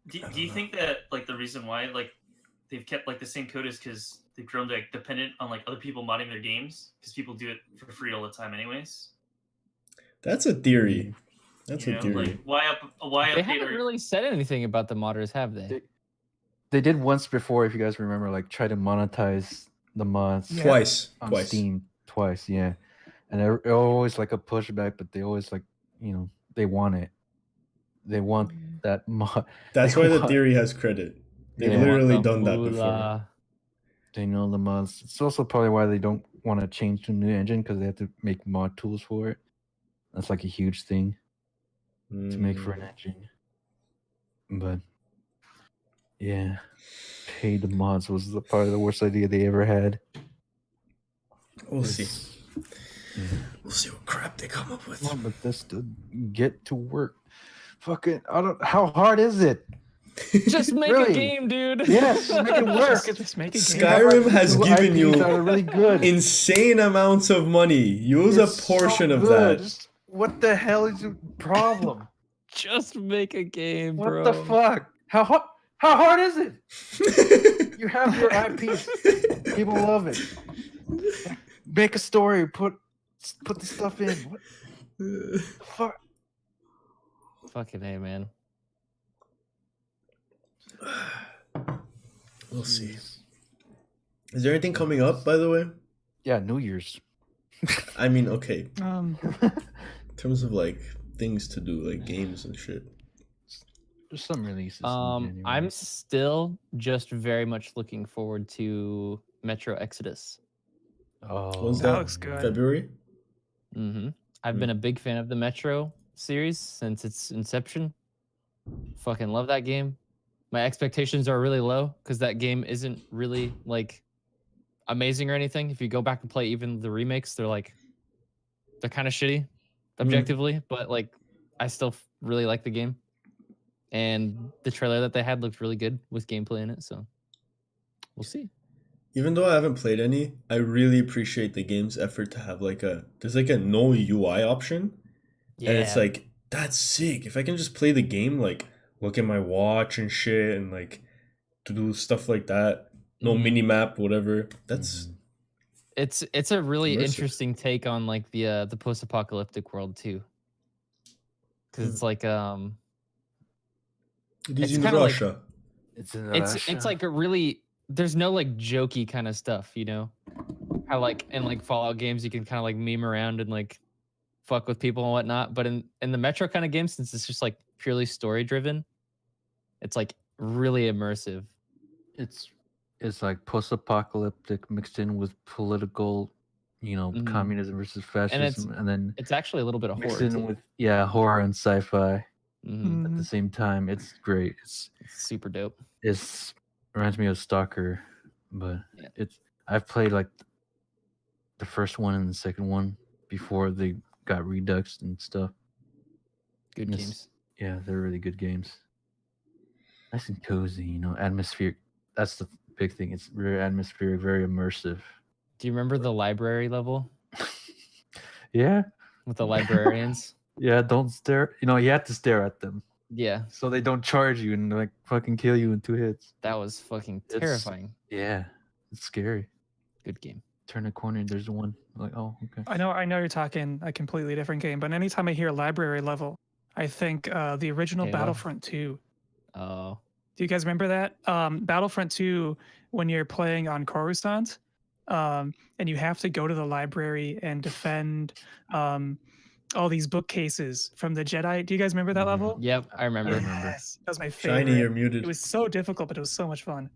Do you think that like the reason why like they've kept like the same code is because they've grown like dependent on like other people modding their games because people do it for free all the time anyways? That's a theory. That's You a know, theory. like why They update haven't our- really said anything about the modders, have they? They did once before, if you guys remember, like try to monetize the mods Yeah. Twice. on Steam twice, yeah. And they're always like a pushback, but they always like, they want it. They want that mod. That's They why the want- theory has credit. They've Yeah. literally Want the done that before. moolah. They know the mods. It's also probably why they don't want to change to a new engine, because they have to make mod tools for it. That's like a huge thing to make for an engine. But yeah, pay the mods was probably the worst idea they ever had. We'll see. Yeah. We'll see what crap they come up with. Come on, Bethesda, get to work. Fucking, how hard is it? Just make Really? a game, dude. Yes, make it work. Just make a game. Skyrim has Two given IPs you that are really good. insane amounts of money. Use It's a portion so of good. that. Just, what the hell is your problem? Just make a game, What bro. the fuck? How hard is it? You have your IPs. People love it. Make a story. Put the stuff in. What the fuck? Fucking A, man. We'll see. Is there anything coming up, by the way? Yeah, New Year's. I mean, okay. Um, In terms of like things to do, like games and shit. There's some releases. In January. I'm still just very much looking forward to Metro Exodus. Oh, When's That that? looks good. February? I've Mm. been a big fan of the Metro series since its inception. Fucking love that game. My expectations are really low because that game isn't really like amazing or anything. If you go back and play even the remakes, they're kind of shitty objectively, but like I still really like the game. And the trailer that they had looked really good with gameplay in it, so we'll see. Even though I haven't played any, I really appreciate the game's effort to have there's like a no UI option. Yeah, And it's like, that's sick. If I can just play the game, like look at my watch and shit and like to do stuff like that. No mini map, whatever. That's it's a really immersive. interesting take on like the post-apocalyptic world too. Cuz it's like it is it's in kinda like- Russia. it's like a really there's no like jokey kind of stuff, you know? How like in like Fallout games you can kind of like meme around and like fuck with people and whatnot, but in the Metro kind of games, since it's just like purely story driven, it's like really immersive. it's like post-apocalyptic mixed in with political, communism versus fascism, and then It's actually a little bit of mixed horror in too. with horror and sci-fi Mhm. at the same time. It's great. It's super dope. It's reminds me of Stalker, but Yeah. I've played like the first one and the second one before they got reduxed and stuff. Good Yes. games. Yeah, they're really good games. Nice and cozy, atmospheric. That's the big thing. It's very atmospheric, very immersive. Do you remember the library level Yeah, with the librarians? yeah. Don't stare. You have to stare at them Yeah, so they don't charge you and like fucking kill you in 2 hits. that was fucking It's- terrifying. Yeah, it's scary. Good game. Turn a corner and there's one. Like, oh, okay. I know you're talking a completely different game, but anytime I hear library level, I think the original Halo. Battlefront 2. Oh, Do you guys remember that? Battlefront 2, when you're playing on Coruscant, and you have to go to the library and defend all these bookcases from the Jedi. Do you guys remember that Mhm. level? yep, I remember. Yes, that was my favorite. Shiny, you're muted. It was so difficult, but it was so much fun.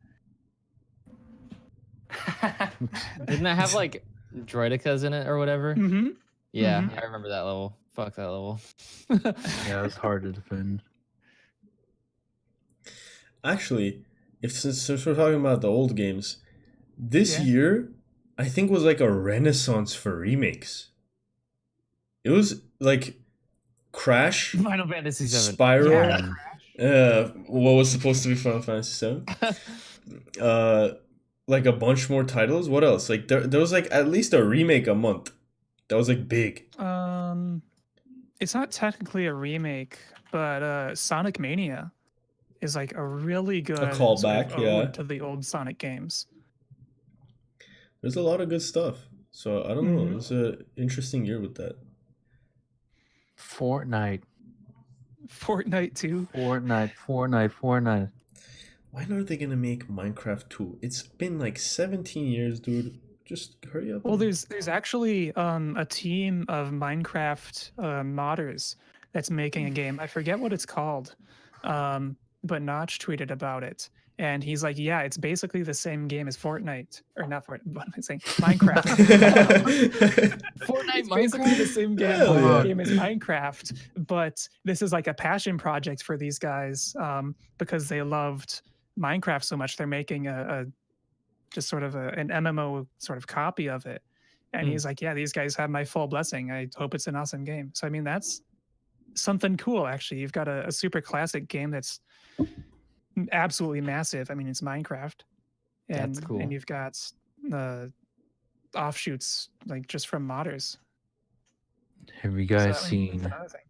Didn't that have like droidicas in it or whatever? Mm-hmm. Yeah, Mhm. I remember that level. Fuck that level. Yeah, it's hard to defend. Actually, since we're talking about the old games, this Yeah. year I think was like a renaissance for remakes. It was like Crash, Final Fantasy VII. Spiral, Yeah. what was supposed to be Final Fantasy VII. Like a bunch more titles. What else? Like there was like at least a remake a month. That was like big. It's not technically a remake, but Sonic Mania is like a really good callback, ode yeah. to the old Sonic games. There's a lot of good stuff. So I don't know. Mhm. It was an interesting year with that. Fortnite. Fortnite too. Fortnite. Why aren't they gonna make Minecraft 2? It's been like 17 years, dude. Just hurry up. Well, and- there's actually a team of Minecraft modders that's making a game. I forget what it's called, but Notch tweeted about it, and he's like, "Yeah, it's basically the same game as Fortnite, or not Fortnite. What am I saying? Minecraft. Fortnite It's basically the Minecraft. same Hell yeah. game as Minecraft, but this is like a passion project for these guys because they loved Minecraft so much. They're making a just sort of an MMO sort of copy of it. And Hmm. he's like, yeah, these guys have my full blessing. I hope it's an awesome game. So, I mean, that's something cool, actually. You've got a super classic game that's absolutely massive. I mean, it's Minecraft. And, That's cool. And you've got offshoots, like just from modders. Have you So, guys I mean, seen that's another thing.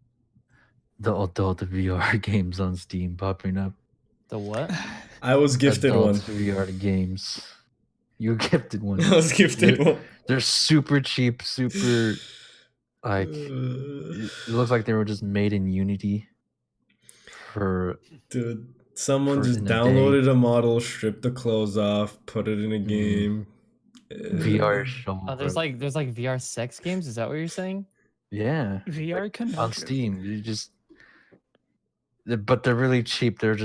the adult VR games on Steam popping up? The what? I was gifted adult one. VR games. You were gifted one. I was gifted one. They're super cheap, super like it looks like they were just made in Unity for Dude, someone For just in a day. downloaded a model, stripped the clothes off, put it in a Mhm. game. VR show. Oh, there's like VR sex games. Is that what you're saying? Yeah, VR on conundrum. Steam. You just, but they're really cheap. They're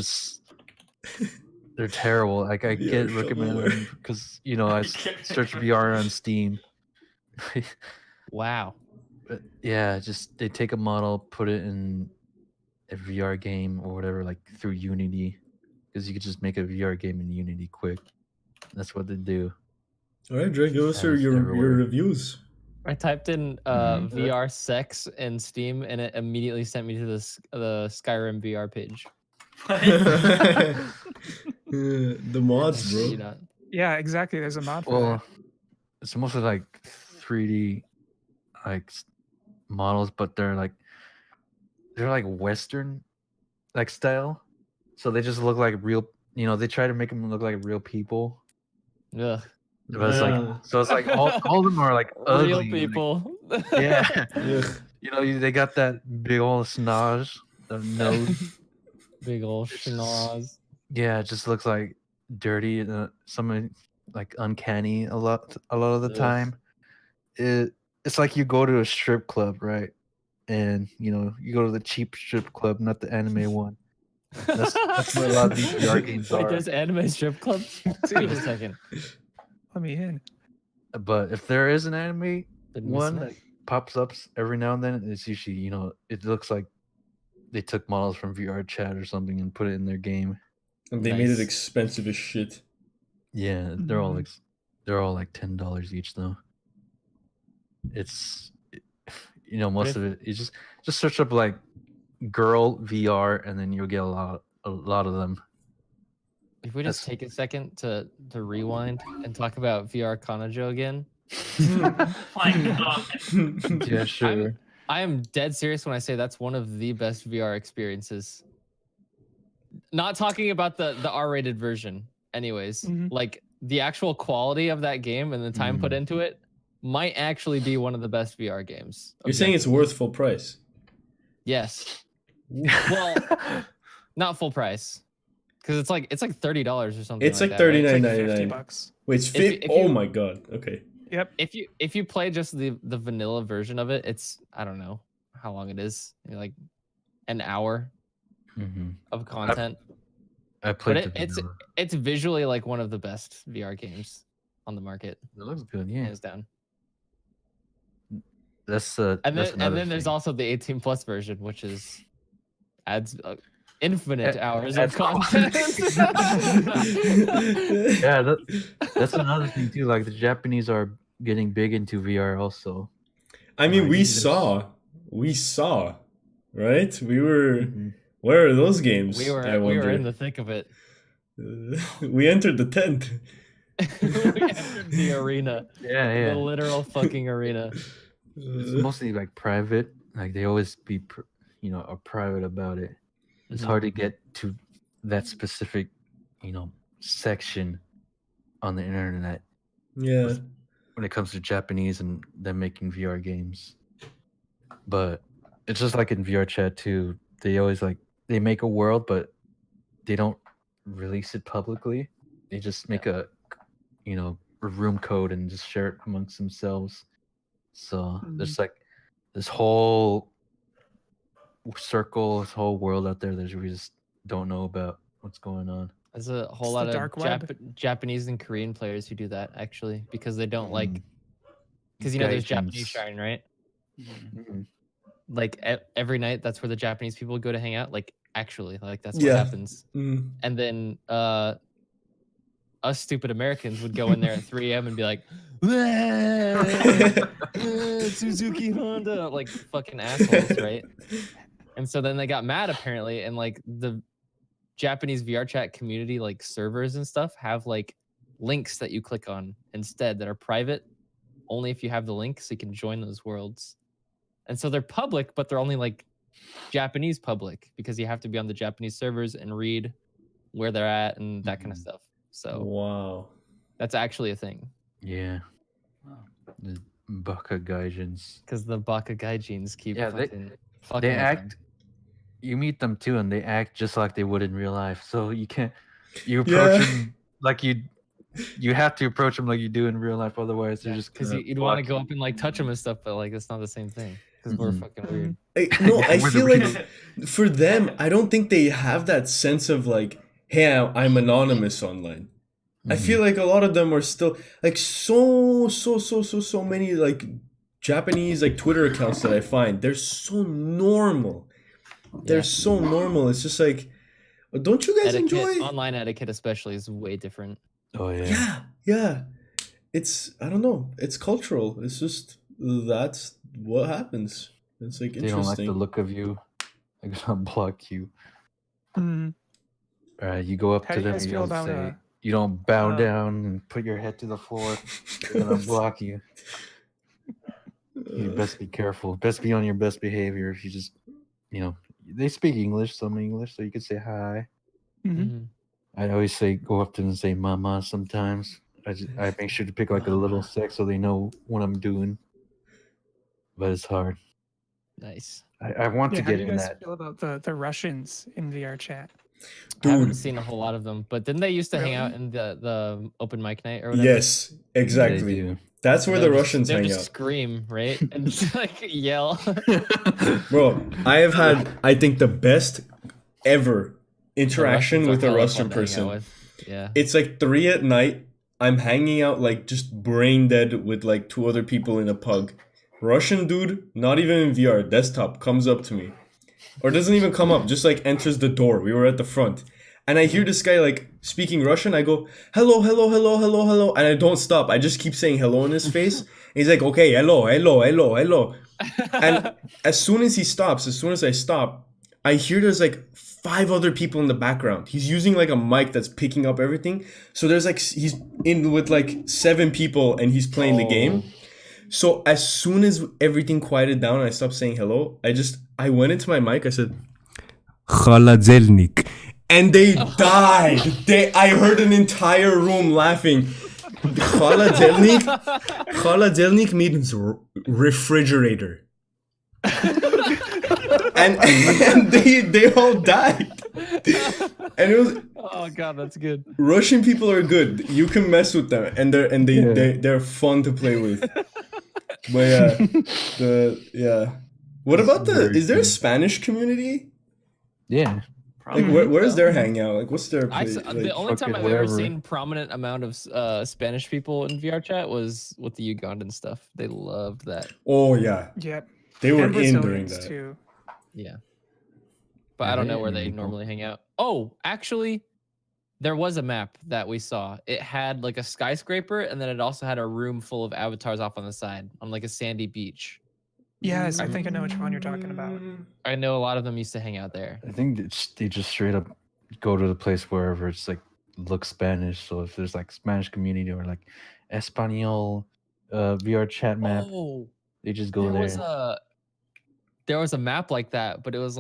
terrible. Like I VR get recommended shovelware. them because I search VR on Steam. Wow. But yeah, just they take a model, put it in a VR game or whatever, like through Unity, because you could just make a VR game in Unity quick. That's what they do. All right, Dre, give us And it's your everywhere. reviews. I typed in Mhm. VR sex in Steam, and it immediately sent me to the Skyrim VR page. The mods, You bro. know, Yeah, exactly. There's a mod for Well, it's mostly like 3D like models, but they're like Western like style, so they just look like real. They try to make them look like real people. ugh. But it's like Yeah. so it's like all of them are like ugly. Real like- people. yeah. Ugh. They got that big old snoz, the nose. Big old It's schnoz. Yeah, it just looks like dirty and some like uncanny a lot of the Ugh. time. It's like you go to a strip club, right? And you go to the cheap strip club, not the anime one. That's what a lot of these VR games Wait, are. there's anime strip clubs? Wait a second. Let me in. But if there is an anime Been one missing that it. pops up every now and then, it's usually it looks like they took models from VR chat or something and put it in their game. And they made it Nice. expensive as shit. Yeah, they're all like $10 each though. It's most of it. You just search up like girl VR and then you'll get a lot of them. If we just That's- take a second to rewind and talk about VR Kanojo again. My God. Yeah, sure. I am dead serious when I say that's one of the best VR experiences. Not talking about the R-rated version, anyways. Mhm. Like the actual quality of that game and the time put Mm. into it might actually be one of the best VR games. You're saying it's worth full price. Yes. Well, not full price. Because it's like $30 or something. It's like that, right? It's like $39.99. $50. Wait, it's If oh you- my god. Okay. Yep. If you play just the vanilla version of it, it's I don't know how long it is, like an hour Mhm. of content. I But played it's vanilla. it's visually like one of the best VR games on the market, It looks good, yeah. hands down. That's And that's then another there's thing. also the 18 plus version, which adds infinite hours adds of content. Yeah, that's another thing too. Like the Japanese are getting big into VR also. I mean, Like, we there's- saw, right? We were. Mhm. Where are those games? we were I we were wonder. in the thick of it. We entered the tent. We entered the arena, Yeah, the yeah. literal fucking arena. It's mostly like private. Like they always are private about it. It's Mhm. hard to get to that specific, section on the internet Yeah. when it comes to Japanese and them making VR games. But it's just like in VR chat too. They always they make a world, but they don't release it publicly. They just make a room code and just share it amongst themselves. So there's like this whole circle, this whole world out there that we just don't know about what's going on. There's a whole It's lot the of dark web. Japanese and Korean players who do that actually because they don't like Mm. because there's Japanese Gaijins. Shrine, right? Mhm. Like every night, that's where the Japanese people go to hang out. Like actually, like that's what Yeah. happens. Mm. And then us stupid Americans would go in there at 3 a.m. and be like, Suzuki Honda, like fucking assholes, right? And so then they got mad apparently, and like the Japanese VR chat community, like servers and stuff, have like links that you click on instead that are private, only if you have the link, so you can join those worlds. And so they're public, but they're only like Japanese public because you have to be on the Japanese servers and read where they're at and that kind of stuff. So Wow. that's actually a thing Yeah. The Baka Gaijins. because the Baka Gaijins keep Yeah, fucking They with act. them. You meet them too, and they act just like they would in real life. So you can't. You approach Yeah. them like you. You have to approach them like you do in real life. Otherwise, they're just Because gonna you'd want to block go you. up and like touch them and stuff, but like it's not the same thing. because we're Mhm. fucking weird. No, I We're the feel real- like for them, I don't think they have that sense of like, hey, I'm anonymous online. I Mhm. feel like a lot of them are still like so many like Japanese like Twitter accounts that I find. They're so normal. They're Yeah. so normal. It's just like, don't you guys Etiquette, enjoy? online etiquette especially, is way different. Oh yeah. Yeah, yeah. It's I don't know. It's cultural. It's just that's what happens. It's like They don't like the interesting. look of you. They're gonna block you. Mm. All right, you go up How to do you them. guys You feel don't about say. You don't bow uh, down and put your head to the floor. They're gonna block you. You best be careful. Best be on your best behavior. If you just, they speak English, some English, so you could say hi. mhm. Mhm. I always say go up to them and say mama sometimes. I make sure to pick like a little Mama. sex so they know what I'm doing. But it's hard. Nice. I want Yeah, to how do get you in guys that. feel about the Russians in VR chat? I haven't Dude, seen a whole lot of them, but didn't they used to hang out Really? in the open mic night or whatever? yes, They exactly. do. That's where And the they'll Russians they'll hang just out. scream, right? And just like yell. Bro, I have had, I think, the best ever The interaction Russians are with a hella Russian fun to hang out person. with. Yeah. It's like 3 at night. I'm hanging out like just brain dead with like 2 other people in a pub. Russian dude, not even in VR, desktop, comes up to me. Or doesn't even come up, just like enters the door. We were at the front. And I hear this guy like speaking Russian. I go, hello, hello, hello, hello, hello. And I don't stop. I just keep saying hello in his face. And he's like, okay, hello, hello, hello, hello. And as soon as he stops, as soon as I stop, I hear there's like 5 other people in the background. He's using like a mic that's picking up everything. So there's like, he's in with like 7 people and he's playing the game. So as soon as everything quieted down and I stopped saying hello, I went into my mic. I said, "Холодильник," and they died. I heard an entire room laughing. Холодильник means refrigerator, and they all died. And it was Oh god, that's good. Russian people are good. You can mess with them, and they're fun to play with. But yeah, What That's about very is there a funny. Spanish community? Yeah. Like Probably. where's so. their hangout? Like what's their place? The Like, only time fucking I've ever wherever. seen prominent amount of Spanish people in VR chat was with the Ugandan stuff. They loved that. oh yeah, Yep. they were And in during Brazilians that. too. Yeah. But Yeah, I don't they know where ain't they really cool. normally hang out. Oh, actually, there was a map that we saw. It had like a skyscraper, and then it also had a room full of avatars off on the side on like a sandy beach. Yes, I think I know which one you're talking about. I know a lot of them used to hang out there. I think they just straight up go to the place wherever it's like looks Spanish. So if there's like Spanish community or like Espanol VR chat map, Oh, they just go there there. was a map like that, but it was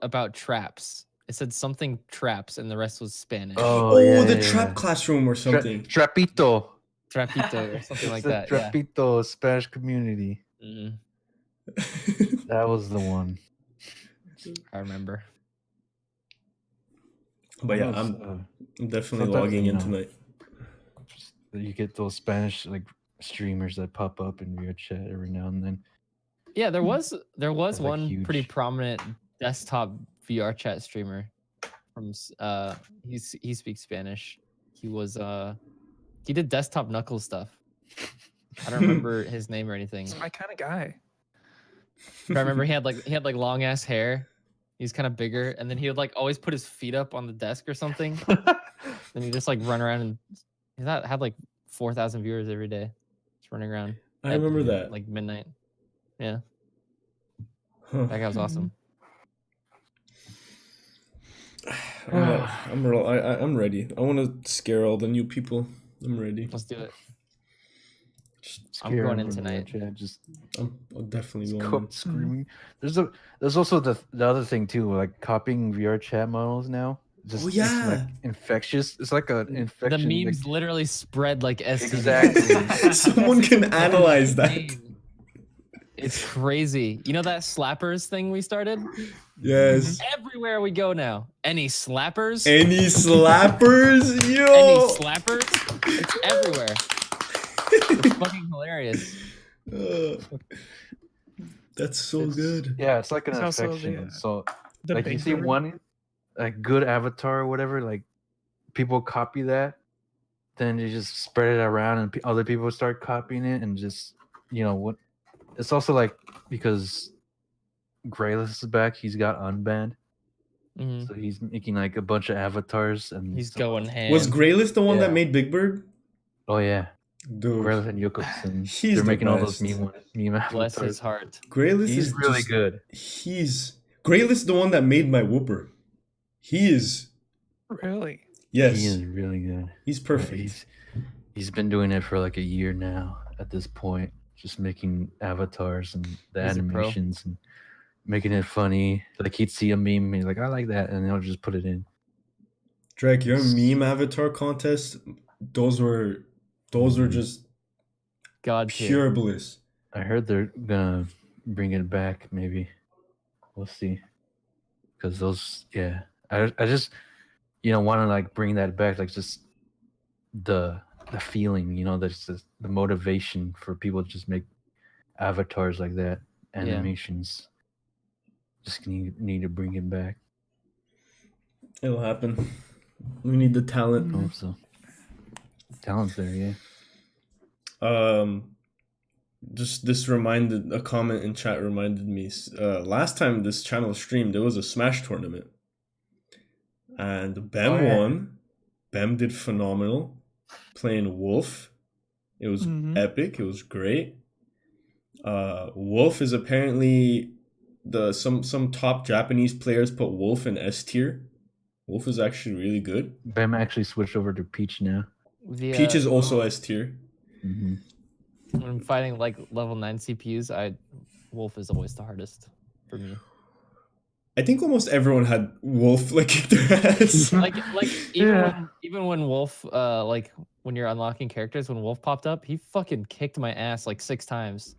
about traps. It said something traps, and the rest was Spanish. Oh, yeah, the yeah, trap yeah. classroom or something. Trapito. Trapito or something It's like the that. Yeah. Trapito Spanish community. Mhm. That was the one. I remember. But yeah, What else? I'm definitely sometimes, logging you in know, tonight. You get those Spanish like streamers that pop up in VR chat every now and then. Yeah, there was That's, like, one pretty huge. prominent desktop VR chat streamer from he speaks Spanish. He did desktop knuckle stuff. I don't remember his name or anything. He's my kind of guy. But I remember he had like long ass hair. He's kind of bigger, and then he would like always put his feet up on the desk or something. Then he just like run around and he had like 4,000 viewers every day, just running around. I at, remember that. like midnight. Yeah, Huh. that guy was awesome. I'm ready. I want to scare all the new people. I'm ready. Let's do it. I'm Scare going 'em in in VR tonight. chat, just I'm definitely go going. up screaming. There's also the other thing too, like copying VR chat models now. Just, Oh, it's, yeah. like infectious. It's like an The infection. memes literally spread like STDs. Exactly. Someone can analyze that. It's crazy. You know that slappers thing we started? Yes. Everywhere we go now. Any slappers? Any slappers? Yo. Any slappers? It's everywhere. It's fucking hilarious. Uh, That's so It's- good. Yeah, it's like an It's also affection. the, So The like you Big see Bird. one like good avatar or whatever, like people copy that, then you just spread it around and other people start copying it and just what it's also like because Grayless is back, he's got unbanned. Mhm. So he's making like a bunch of avatars and He's some going other- ham. Was Grayless the one that Yeah. made Big Bird? Oh yeah. Dude, Grayless and Yokotsun. He's They're the making all those best. meme Bless avatars. his heart. Grayless He's is really just, good. He's Grayless, the one that made my Whooper. He is. Really? Yes, He is really good. he's Yeah, perfect. he's been doing it for like a year now at this point, just making avatars and the He's a pro. animations and making it funny. Like he'd see a meme and he's like, I like that, and he'll just put it in. Drake, your It's- meme avatar contest, those were just God tier. pure bliss. I heard they're gonna bring it back. Maybe we'll see. Because those, yeah, I just want to like bring that back, like just the feeling, that's just the motivation for people to just make avatars like that, Yeah. animations. Just need to bring it back. It'll happen. We need the talent. Hope so. Talent's there, yeah. Just this reminded a comment in chat reminded me. Last time this channel streamed, there was a Smash tournament, and Bem Oh, yeah. won. Bem did phenomenal, playing Wolf. It was Mhm. epic. It was great. Wolf is apparently some top Japanese players put Wolf in S tier. Wolf is actually really good. Bam actually switched over to Peach now. The, Peach is also S tier. Mm-hmm. when I'm fighting like level 9 CPUs, Wolf is always the hardest for me. I think almost everyone had Wolf like kick their ass. Like Yeah. even when Wolf like when you're unlocking characters, when Wolf popped up, he fucking kicked my ass like 6 times.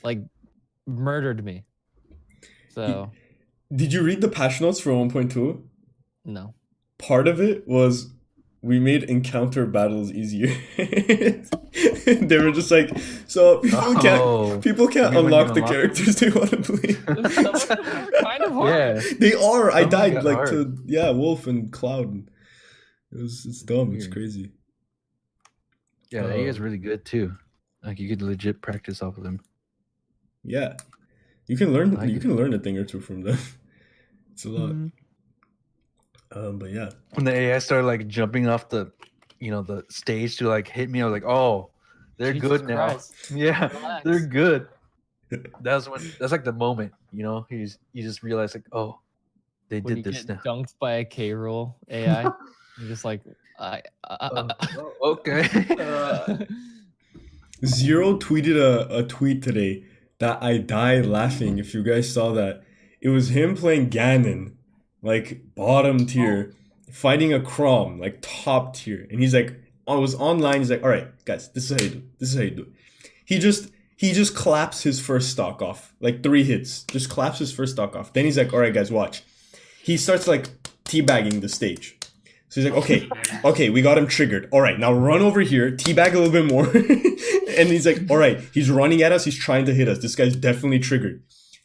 Like murdered me. So Did you read the patch notes for 1.2? no. Part of it was we made encounter battles easier. They were just like, so people can't You mean when you unlock the unlock characters they want to play. Some of them are kind of hard. Yeah. They are. I Some of them died got like hard. to Wolf and Cloud. It's dumb. It's Weird. crazy. Yeah, he is really good too. Like you could legit practice off of him. Yeah, you can learn. Like You it. can learn a thing or two from them. It's a lot. Mhm. But yeah, When the AI started like jumping off the stage to like hit me, I was like, oh, they're Jesus good now. Christ. Yeah, Relax. they're good. That's like the moment, you just realize like, oh, they When did you this get now. dunked by a K roll AI, you're just like Okay. Zero tweeted a tweet today that I died laughing. If you guys saw that, it was him playing Ganon, like bottom tier, fighting a Crom, like top tier, and he's like, I was online. He's like, all right, guys, this is how you do. This is how you do it. He just claps his first stock off, like 3 hits. Just claps his first stock off. Then he's like, all right, guys, watch. He starts like teabagging the stage. So he's like, okay, we got him triggered. All right, now run over here, teabag a little bit more. And he's like, all right, he's running at us. He's trying to hit us. This guy's definitely triggered.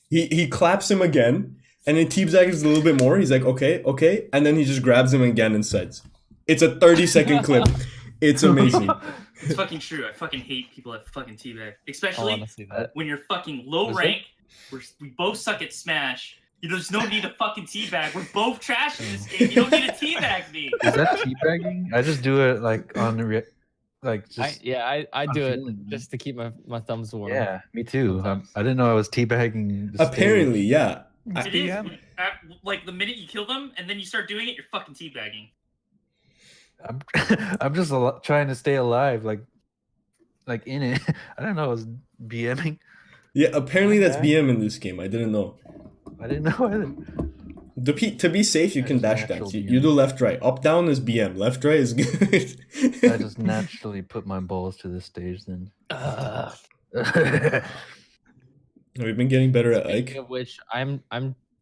He claps him again, and then teabags a little bit more. He's like, okay. And then he just grabs him again and says, it's a 30-second clip. It's amazing. It's fucking true. I fucking hate people that fucking teabag, I especially want to see that. when you're fucking low Was it? rank. We both suck at Smash. There's no need to fucking teabag. We're both trash in this game. You don't need to teabag me. Is that teabagging? I just do it like on the I I'm do it feeling it. just to keep my thumbs warm. Yeah, me too. Sometimes. I didn't know I was teabagging. The Apparently, yeah. It's It is. BM. Like the minute you kill them and then you start doing it, you're fucking teabagging. I'm just trying to stay alive, like in it. I don't know. I was BMing. Yeah, apparently that's Okay. BM in this game. I didn't know. I didn't know either. To be safe, you can That's dash natural dance. You BM. do left, right. Up, down is BM. Left, right is good. I just naturally put my balls to the stage then. Ugh. We've been getting better at Speaking Ike. of which, I'm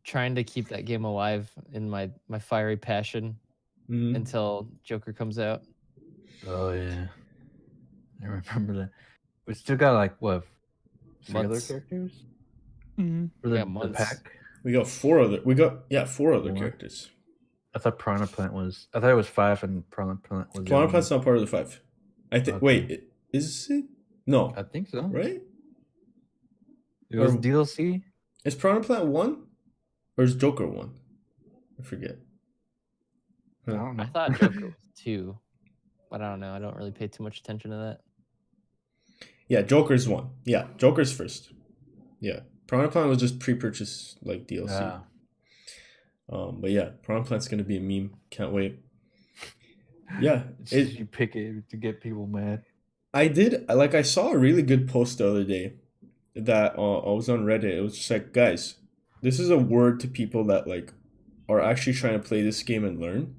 trying to keep that game alive in my fiery passion Mhm. until Joker comes out. Oh yeah, I remember that. We still got like what? 3 other Months. characters? Mhm. For Yeah, the months. pack. We got four other Four. characters. I thought Piranha Plant was. I thought it was 5, and Piranha Plant was. the Piranha other Plant's not part of the 5. I think. Okay. Wait, is it? No, one. I think so. right? It was Or- DLC. Is Piranha Plant 1 or is Joker 1? I forget. I Huh. don't know. I thought Joker was 2, but I don't know. I don't really pay too much attention to that. Yeah, Joker's 1. Yeah, Joker's first. Yeah, Piranha Plant was just pre-purchase like DLC. Yeah. But yeah, Piranha Plant's gonna be a meme. Can't wait. Yeah, It's just you pick it to get people mad. I saw a really good post the other day that I was on Reddit. It was just like, guys, this is a word to people that like are actually trying to play this game and learn.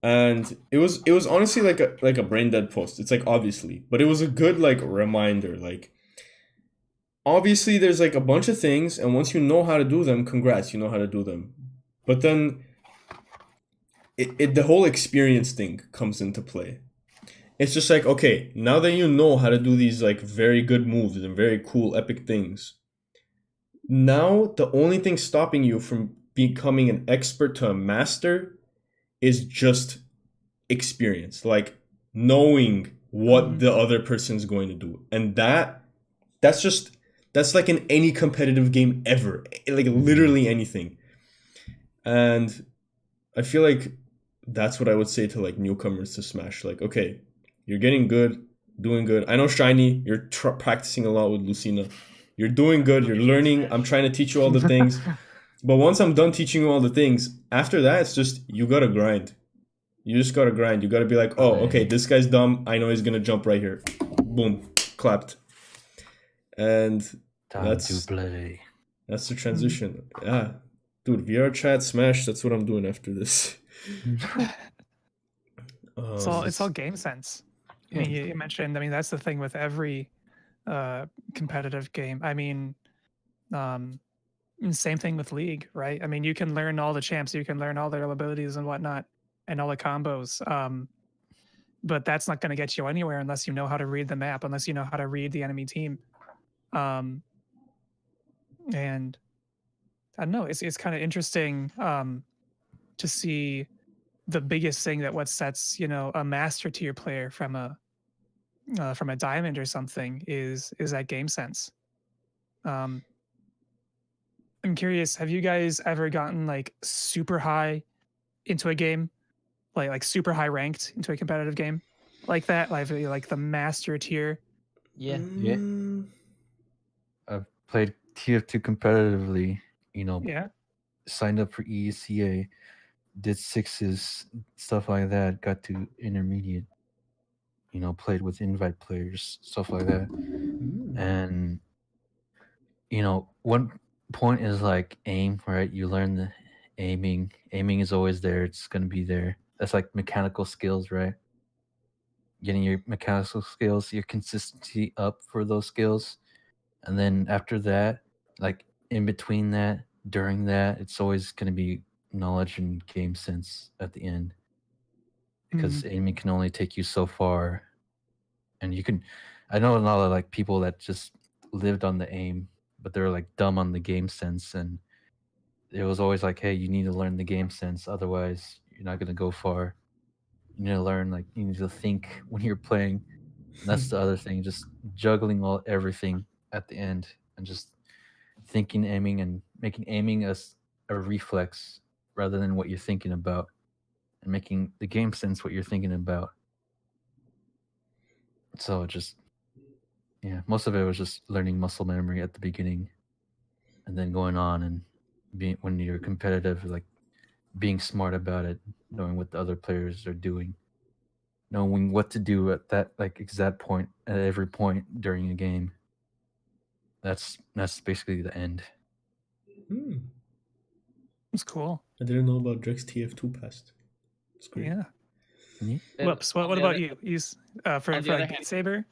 And it was honestly like a brain dead post. It's like obviously, but it was a good like reminder. Like obviously there's like a bunch of things, and once you know how to do them, congrats, you know how to do them. But then the whole experience thing comes into play. It's just like, okay, now that you know how to do these like very good moves and very cool epic things, now the only thing stopping you from becoming an expert to a master is just experience, like knowing what the other person's going to do. And that's like in any competitive game ever, like literally anything. And I feel like that's what I would say to like newcomers to Smash. Like, okay, you're getting good, doing good. I know Shiny, you're practicing a lot with Lucina. You're doing good, you're learning. I'm trying to teach you all the things. But once I'm done teaching you all the things, after that, it's just, you gotta grind. You just gotta grind. You gotta be like, oh, okay, this guy's dumb. I know he's gonna jump right here. Boom, clapped. And Time to play. that's the transition. Yeah. Dude, VR chat, Smash, that's what I'm doing after this. It's all game sense. I mean, you mentioned. I mean, that's the thing with every competitive game. I mean, same thing with League, right? I mean, you can learn all the champs, you can learn all their abilities and whatnot, and all the combos. But that's not going to get you anywhere unless you know how to read the map, unless you know how to read the enemy team. And I don't know. It's kind of interesting to see the biggest thing that what sets a master tier player from a diamond or something is that game sense. I'm curious, have you guys ever gotten like super high into a game, like super high ranked into a competitive game like that, like the master tier? Yeah. Yeah. I've played TF2 competitively, Yeah. signed up for ESCA, did 6s, stuff like that, got to intermediate, played with invite players, stuff like that. And, one point is like aim, right? You learn the aiming. Aiming is always there. It's going to be there. That's like mechanical skills, right? Getting your mechanical skills, your consistency up for those skills. And then after that, like in between that, during that, it's always going to be knowledge and game sense at the end. Because aiming can only take you so far. And I know a lot of like people that just lived on the aim, but they're like dumb on the game sense. And it was always like, hey, you need to learn the game sense. Otherwise, you're not going to go far. You need to learn, like, you need to think when you're playing. And that's the other thing, just juggling everything at the end and just thinking, aiming, and making aiming as a reflex rather than what you're thinking about, and making the game sense what you're thinking about. So most of it was just learning muscle memory at the beginning, and then going on and when you're competitive, like being smart about it, knowing what the other players are doing, knowing what to do at that like exact point at every point during a game. That's basically the end. It's cool. I didn't know about Drex TF2 past. It's great. Yeah. And Whoops. What on the about other- you? Use for on the like other Beat hand- Saber?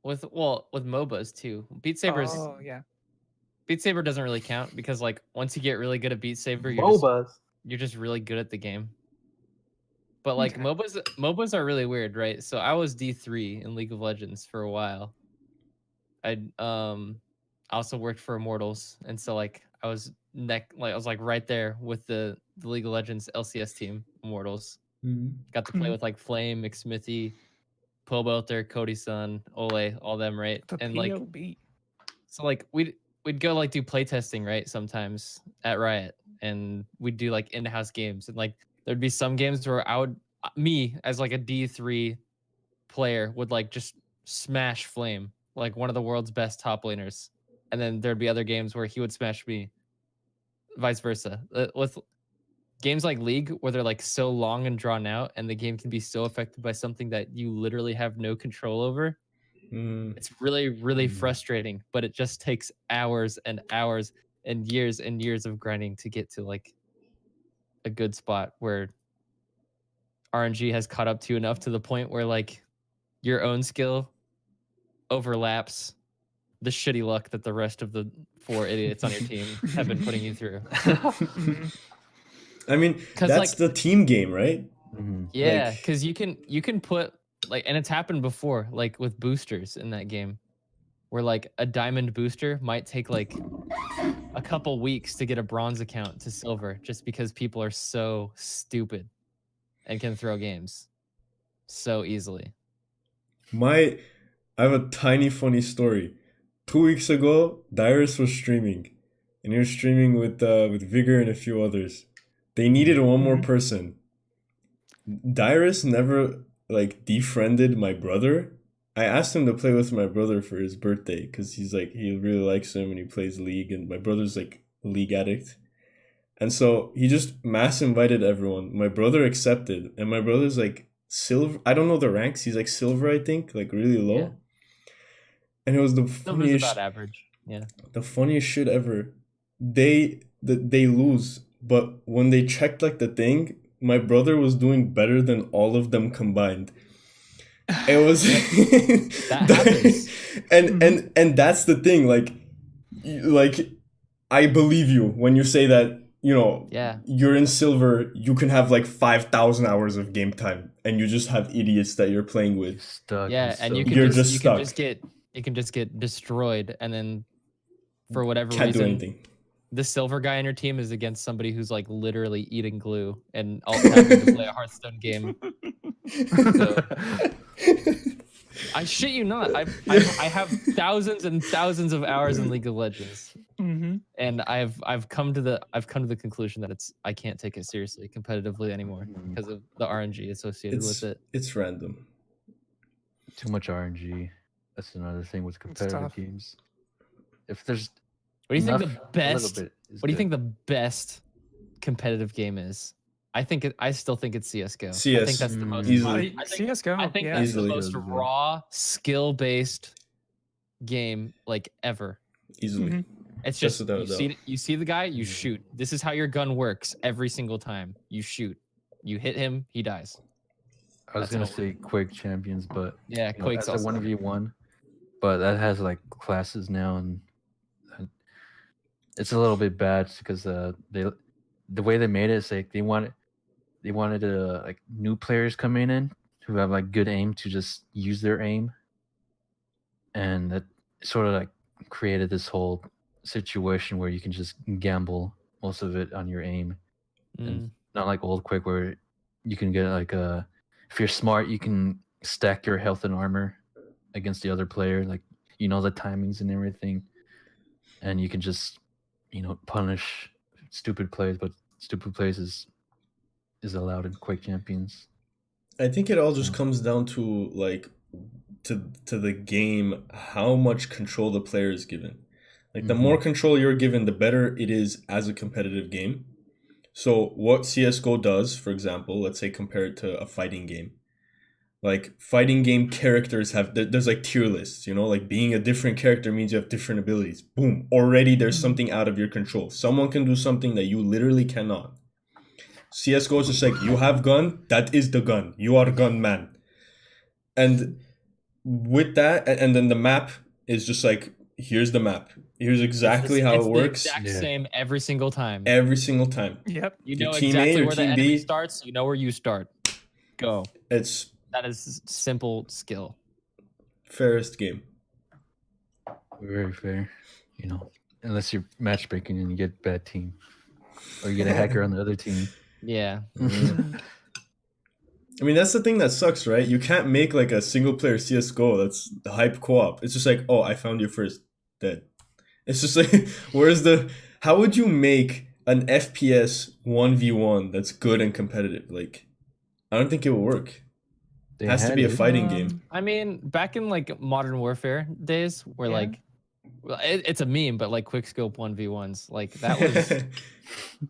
with MOBAs too. Beat Saber's Oh yeah. Beat Saber doesn't really count because like once you get really good at Beat Saber, you're just really good at the game. But like Okay. MOBAs are really weird, right? So I was D3 in League of Legends for a while. I I also worked for Immortals, and so like I was right there with the League of Legends LCS team, Immortals. Mhm. Got to play Mhm. with like Flame, McSmithy, Pobelter, Cody Sun, Ole, all them, right? The And like POB. so like we'd go like do playtesting, right? Sometimes at Riot, and we'd do like in-house games, and like there'd be some games where I would me as like a D3 player would like just smash Flame, like one of the world's best top laners, and then there'd be other games where he would smash me, vice versa. With games like League, where they're like so long and drawn out, and the game can be so affected by something that you literally have no control over. Mm. It's really Mm. frustrating, but it just takes hours and hours and years of grinding to get to like a good spot where RNG has caught up to you enough to the point where like your own skill overlaps the shitty luck that the rest of the 4 idiots on your team have been putting you through. Mhm. I mean, 'Cause, that's like- the team game, right? Mhm. Yeah, Like- because you can put like, and it's happened before, like with boosters in that game, where like a diamond booster might take like a couple weeks to get a bronze account to silver, just because people are so stupid and can throw games so easily. I have a tiny funny story. 2 weeks ago, Dyrus was streaming, and he was streaming with Vigor and a few others. They needed one more Mhm. person. Dyrus never like defriended my brother. I asked him to play with my brother for his birthday because he's like he really likes him and he plays League, and my brother's like a League addict. And so he just mass invited everyone. My brother accepted, and my brother's like silver. I don't know the ranks. He's like silver, I think, like really low. Yeah. And it was the Silver's funniest, about average. Yeah. the funniest shit ever. They lose, but when they checked like the thing, my brother was doing better than all of them combined. It was That happens. and that's the thing. Like I believe you when you say that. You know, Yeah. you're in silver. You can have like 5,000 hours of game time, and you just have idiots that you're playing with. Stuck. Yeah, and you can You're just, just you stuck. can just get destroyed, and then for whatever Can't do reason, anything. the silver guy on your team is against somebody who's like literally eating glue and also having to play a Hearthstone game. So, I shit you not. I have thousands and thousands of hours in League of Legends, Mhm. and I've come to the conclusion that I can't take it seriously competitively anymore because of the RNG associated with it. It's random. Too much RNG. That's another thing with It's competitive tough. games. If there's What do you think enough, the a little best? bit is What do you good. think the best competitive game is? I still think it's CS:GO. I CS, think that's the most easily. I think, CS:GO. I think yeah. that's Easily. the most Easily. raw, skill-based game like ever. Easily. Mhm. It's Just just without a doubt. you see the guy, you Mhm. shoot. This is how your gun works every single time. You shoot. You hit him, he dies. I was That's gonna how it say Quake Champions, but Yeah, you know, Quake's as a also 1v1, but that has like classes now, and it's a little bit bad because the way they made it is like they wanted like new players coming in who have like good aim to just use their aim, and that sort of like created this whole situation where you can just gamble most of it on your aim, and Mm, not like old Quake where you can get like if you're smart you can stack your health and armor against the other player, like you know the timings and everything, and you can just punish stupid plays, but stupid plays is allowed in Quake Champions. I think it all just Yeah. comes down to like to the game, how much control the player is given. Like the more control you're given, the better it is as a competitive game. So what CS:GO does, for example, let's say compare it to a fighting game. Like fighting game characters there's like tier lists, like being a different character means you have different abilities. Boom, already there's something out of your control. Someone can do something that you literally cannot. CS:GO is just like, you have gun, that is the gun. You are gun man. And with that, and then the map is just like, here's the map. Here's exactly how it's it the works exact Yeah. same every single time. every single time. Yep. You your know team A exactly or where the team enemy B. starts. You know where you start. Go. It's That is simple skill. fairest game. Very fair. You know, unless you're matchmaking and you get bad team, or you get a hacker on the other team. Yeah. I mean, that's the thing that sucks, right? You can't make like a single player CS:GO that's hype co-op. It's just like, oh, I found you first, dead. It's just like, where's the? How would you make an FPS 1v1 that's good and competitive? Like, I don't think it will work. They It has to had be a it. fighting game. I mean, back in like Modern Warfare days, where Yeah. like, well, it's a meme, but like quickscope 1v1s, like that was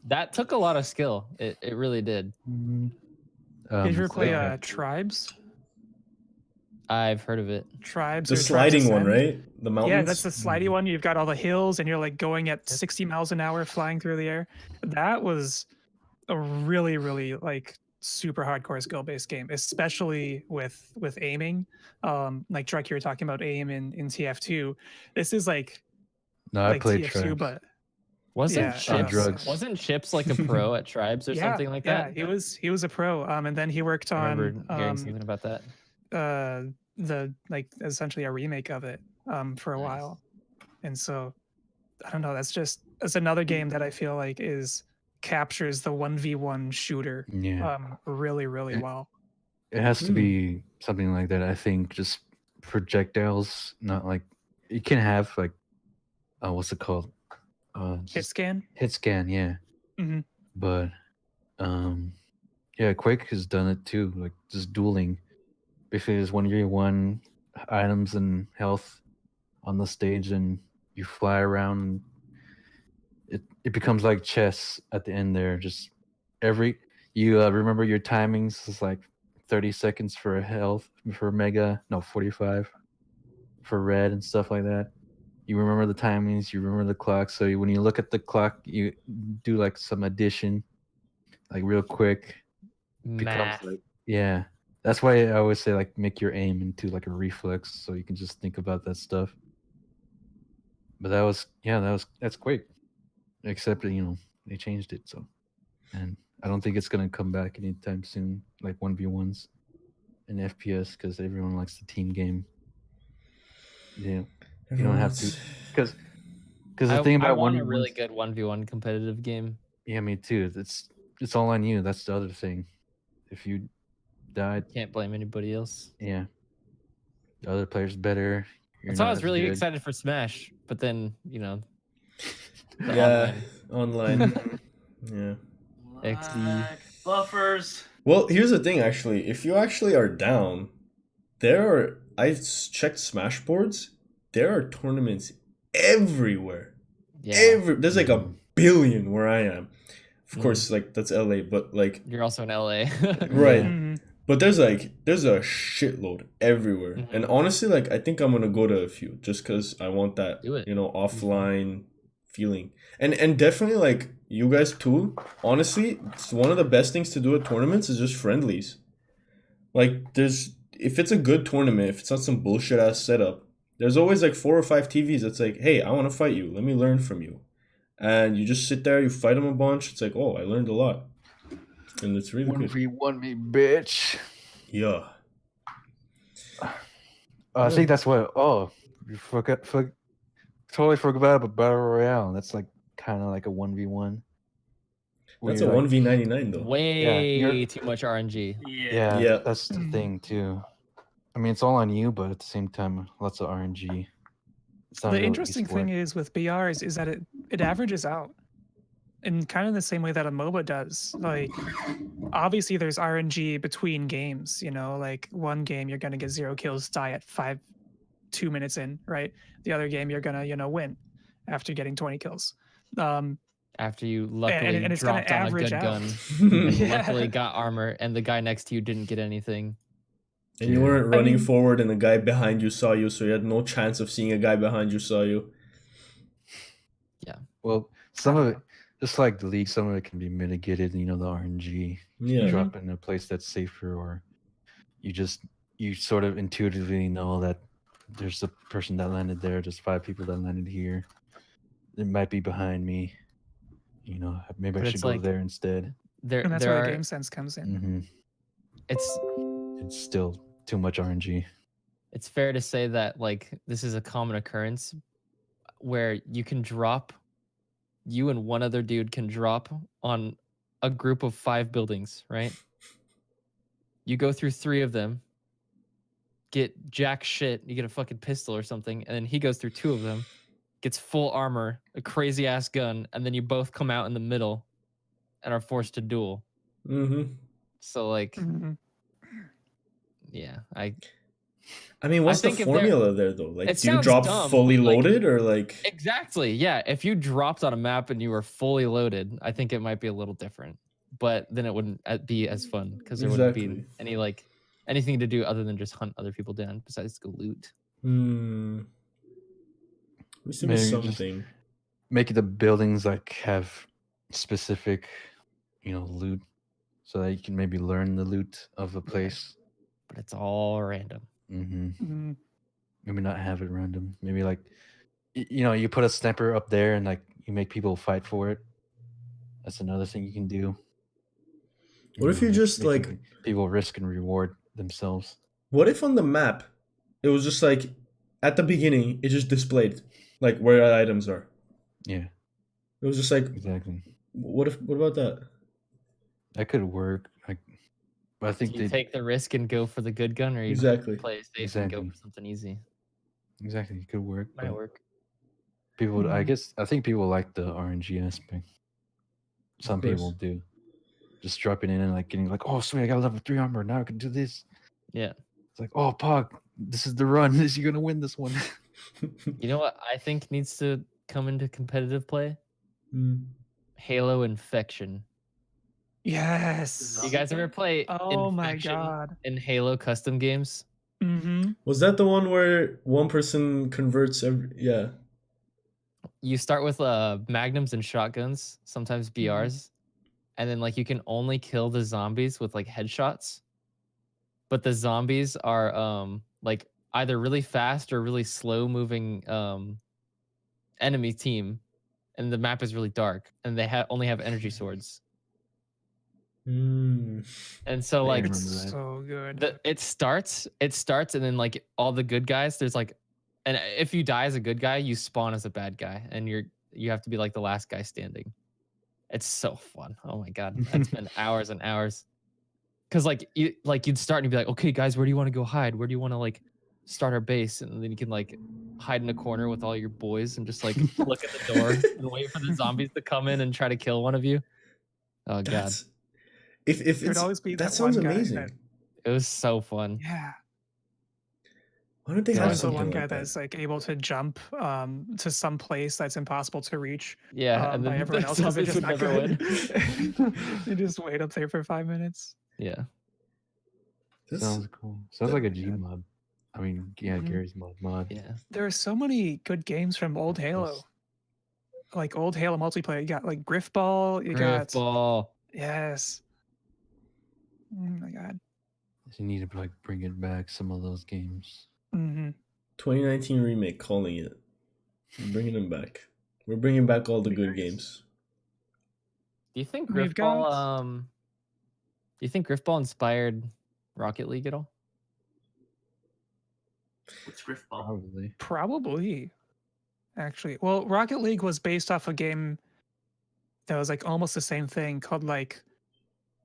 that took a lot of skill. It really did. Mhm. Did you ever play yeah. Tribes? I've heard of it. Tribes The or Tribes sliding one, Ascend? right? The mountains. Yeah, that's the slidey one. You've got all the hills, and you're like going at 60 miles an hour, flying through the air. That was a really, really like super hardcore skill-based game, especially with aiming. Like Drake, you were talking about aim in TF2. This is like No, I played TF2, Tribes. but Wasn't Yeah, Chips drugs. wasn't Chips like a pro at Tribes or yeah, something like yeah, that? he was a pro. And then he worked I on remember hearing something about that. the like essentially a remake of it for a Nice. while. And so I don't know, that's another game that I feel like captures the 1v1 shooter Yeah, really, really It- well. it has to be something like that. I think just projectiles, not like you can have like, what's it called? Hit Just scan. hit scan, yeah. Mhm. But yeah, Quake has done it too. Like just dueling. Basically, there's 1v1 items and health on the stage, and you fly around. It becomes like chess at the end there. Just you remember your timings is like 30 seconds for a health for mega, no 45 for red and stuff like that. You remember the timings, you remember the clock. So when you look at the clock, you do like some addition, like real quick. Becomes Math. like yeah. That's why I always say like make your aim into like a reflex, so you can just think about that stuff. But that's Quake. Except that they changed it, so and I don't think it's gonna come back anytime soon, like 1v1s in FPS, because everyone likes the team game. Yeah, you don't have to, because the thing I about want 1v1s, a really good 1v1 competitive game. yeah, me too. It's all on you. That's the other thing. If you died, Can't blame anybody else. yeah, the other player's better. You're That's why I not was as really good. excited for Smash, but then the Yeah, online. Yeah. XD. Like, buffers. Well, here's the thing. Actually, if you actually are down, I checked Smashboards. There are tournaments everywhere. Yeah, There's like a billion where I am. Of Mhm. course, like that's LA, but like you're also in LA. right. Yeah. Mhm. But there's a shitload everywhere. Mhm. And honestly, like I think I'm gonna go to a few just because I want that Do it. offline feeling. And definitely like you guys too. Honestly, it's one of the best things to do at tournaments is just friendlies. Like if it's a good tournament, if it's not some bullshit ass setup, there's always like 4 or 5 TVs that's like, hey, I want to fight you. Let me learn from you. And you just sit there, you fight them a bunch. It's like, oh, I learned a lot. And it's really good. 1v1 me, bitch. Yeah. I think that's what. Oh, you totally forgot about Battle Royale. That's like kind of like a 1v1. That's a 1v99 though. Way you're- too much RNG. Yeah. Yeah. That's the Mhm. thing too. I mean, it's all on you, but at the same time, lots of RNG. It's not The really interesting thing esport. is with BRs is that it averages out in kind of the same way that a MOBA does. Like obviously there's RNG between games, like one game you're gonna get 0 kills, die at 2 minutes in, right? The other game you're gonna win after getting 20 kills. After you luckily and it's gonna dropped on a average good out. gun, and Yeah. luckily got armor, and the guy next to you didn't get anything. And you weren't running mean- forward and the guy behind you saw you, so you had no chance of seeing a guy behind you saw you. Well, some of it, just like the league, some of it can be mitigated. The RNG. Yeah. Drop in a place that's safer, or you sort of intuitively know that there's a person that landed there, there's 5 people that landed here. It might be behind me. Maybe But I it's should go like- there instead. There, And that's there where are. the game sense comes in. Hmm It's It's still too much RNG. it's fair to say that like this is a common occurrence. where you can drop, you and one other dude can drop on a group of 5 buildings, right? You go through 3 of them, get jack shit, you get a fucking pistol or something, and then he goes through 2 of them, gets full armor, a crazy ass gun, and then you both come out in the middle and are forced to duel. Mm-hmm. So like, Mhm. yeah, I mean, what's the think if there- formula there though? Like, it do you sounds drop dumb, fully but, like, loaded or like? exactly, yeah. If you dropped on a map and you were fully loaded, I think it might be a little different. But then it wouldn't be as fun because there wouldn't be Exactly. any like anything to do other than just hunt other people down besides go loot. Hmm. Used to be Maybe just something. make the buildings like have specific, loot, so that you can maybe learn the loot of a place. But it's all random. Mm-hmm. Mhm. Maybe not have it random. Maybe like, you put a sniper up there and like you make people fight for it. That's another thing you can do. What if you just like? making people risk and reward themselves? What if on the map, it was just like, at the beginning, it just displayed like where the items are. Yeah, It was just like, exactly. what about that? That could work. But I Do think you take the risk and go for the good gun, or you Exactly. play it safe and go Exactly. for something easy? exactly it could work. Might But work. people, I Mhm. guess, I think people like the RNG aspect. Some course. people do. Just dropping in and like getting like, oh sweet, I got level 3 armor. Now I can do this. Yeah. It's like, oh Pog, this is the run. You're gonna win this one. You know what I think needs to come into competitive play? Mm. Halo Infection. Yes. You guys ever play Oh my Infection god. in Halo custom games? Mm-hmm. Was that the one where one person converts every? Yeah. You start with magnums and shotguns, sometimes BRs, and then like you can only kill the zombies with like headshots. But the zombies are like either really fast or really slow moving enemy team, and the map is really dark, and they only have energy swords. Mm. And so I like remember that. So good. it starts, and then like all the good guys, there's like, and if you die as a good guy, you spawn as a bad guy, and you have to be like the last guy standing. It's so fun. Oh my god, I'd spend hours and hours. Cause like you'd start and you'd be like, okay guys, where do you want to go hide? Where do you want to like start our base? And then you can like hide in a corner with all your boys and just like look at the door and wait for the zombies to come in and try to kill one of you. Oh god, That's if There'd it's always be that that sounds one guy amazing. that- it was so fun. Yeah. Why don't they There's have always the something one guy like that? that's like able to jump to some place that's impossible to reach Yeah, and by then everyone the else because they're zombies just would not never good. You just wait up there for 5 minutes. Yeah, That's- Sounds cool. Sounds like a G mod. I mean, yeah, Mhm. Gary's mod. yeah. There are so many good games from old Halo. Yes. Like old Halo multiplayer. You got like Griffball. You got Griffball. yes. Oh my god. You need to like bring it back, some of those games. Mm-hmm. 2019 remake, calling it. We're bringing them back. We're bringing back all the good games. Do you think We've Griffball got- do you think Griffball inspired Rocket League at all? What's Griffball? Probably. Probably. Actually, well, Rocket League was based off a game that was like almost the same thing called like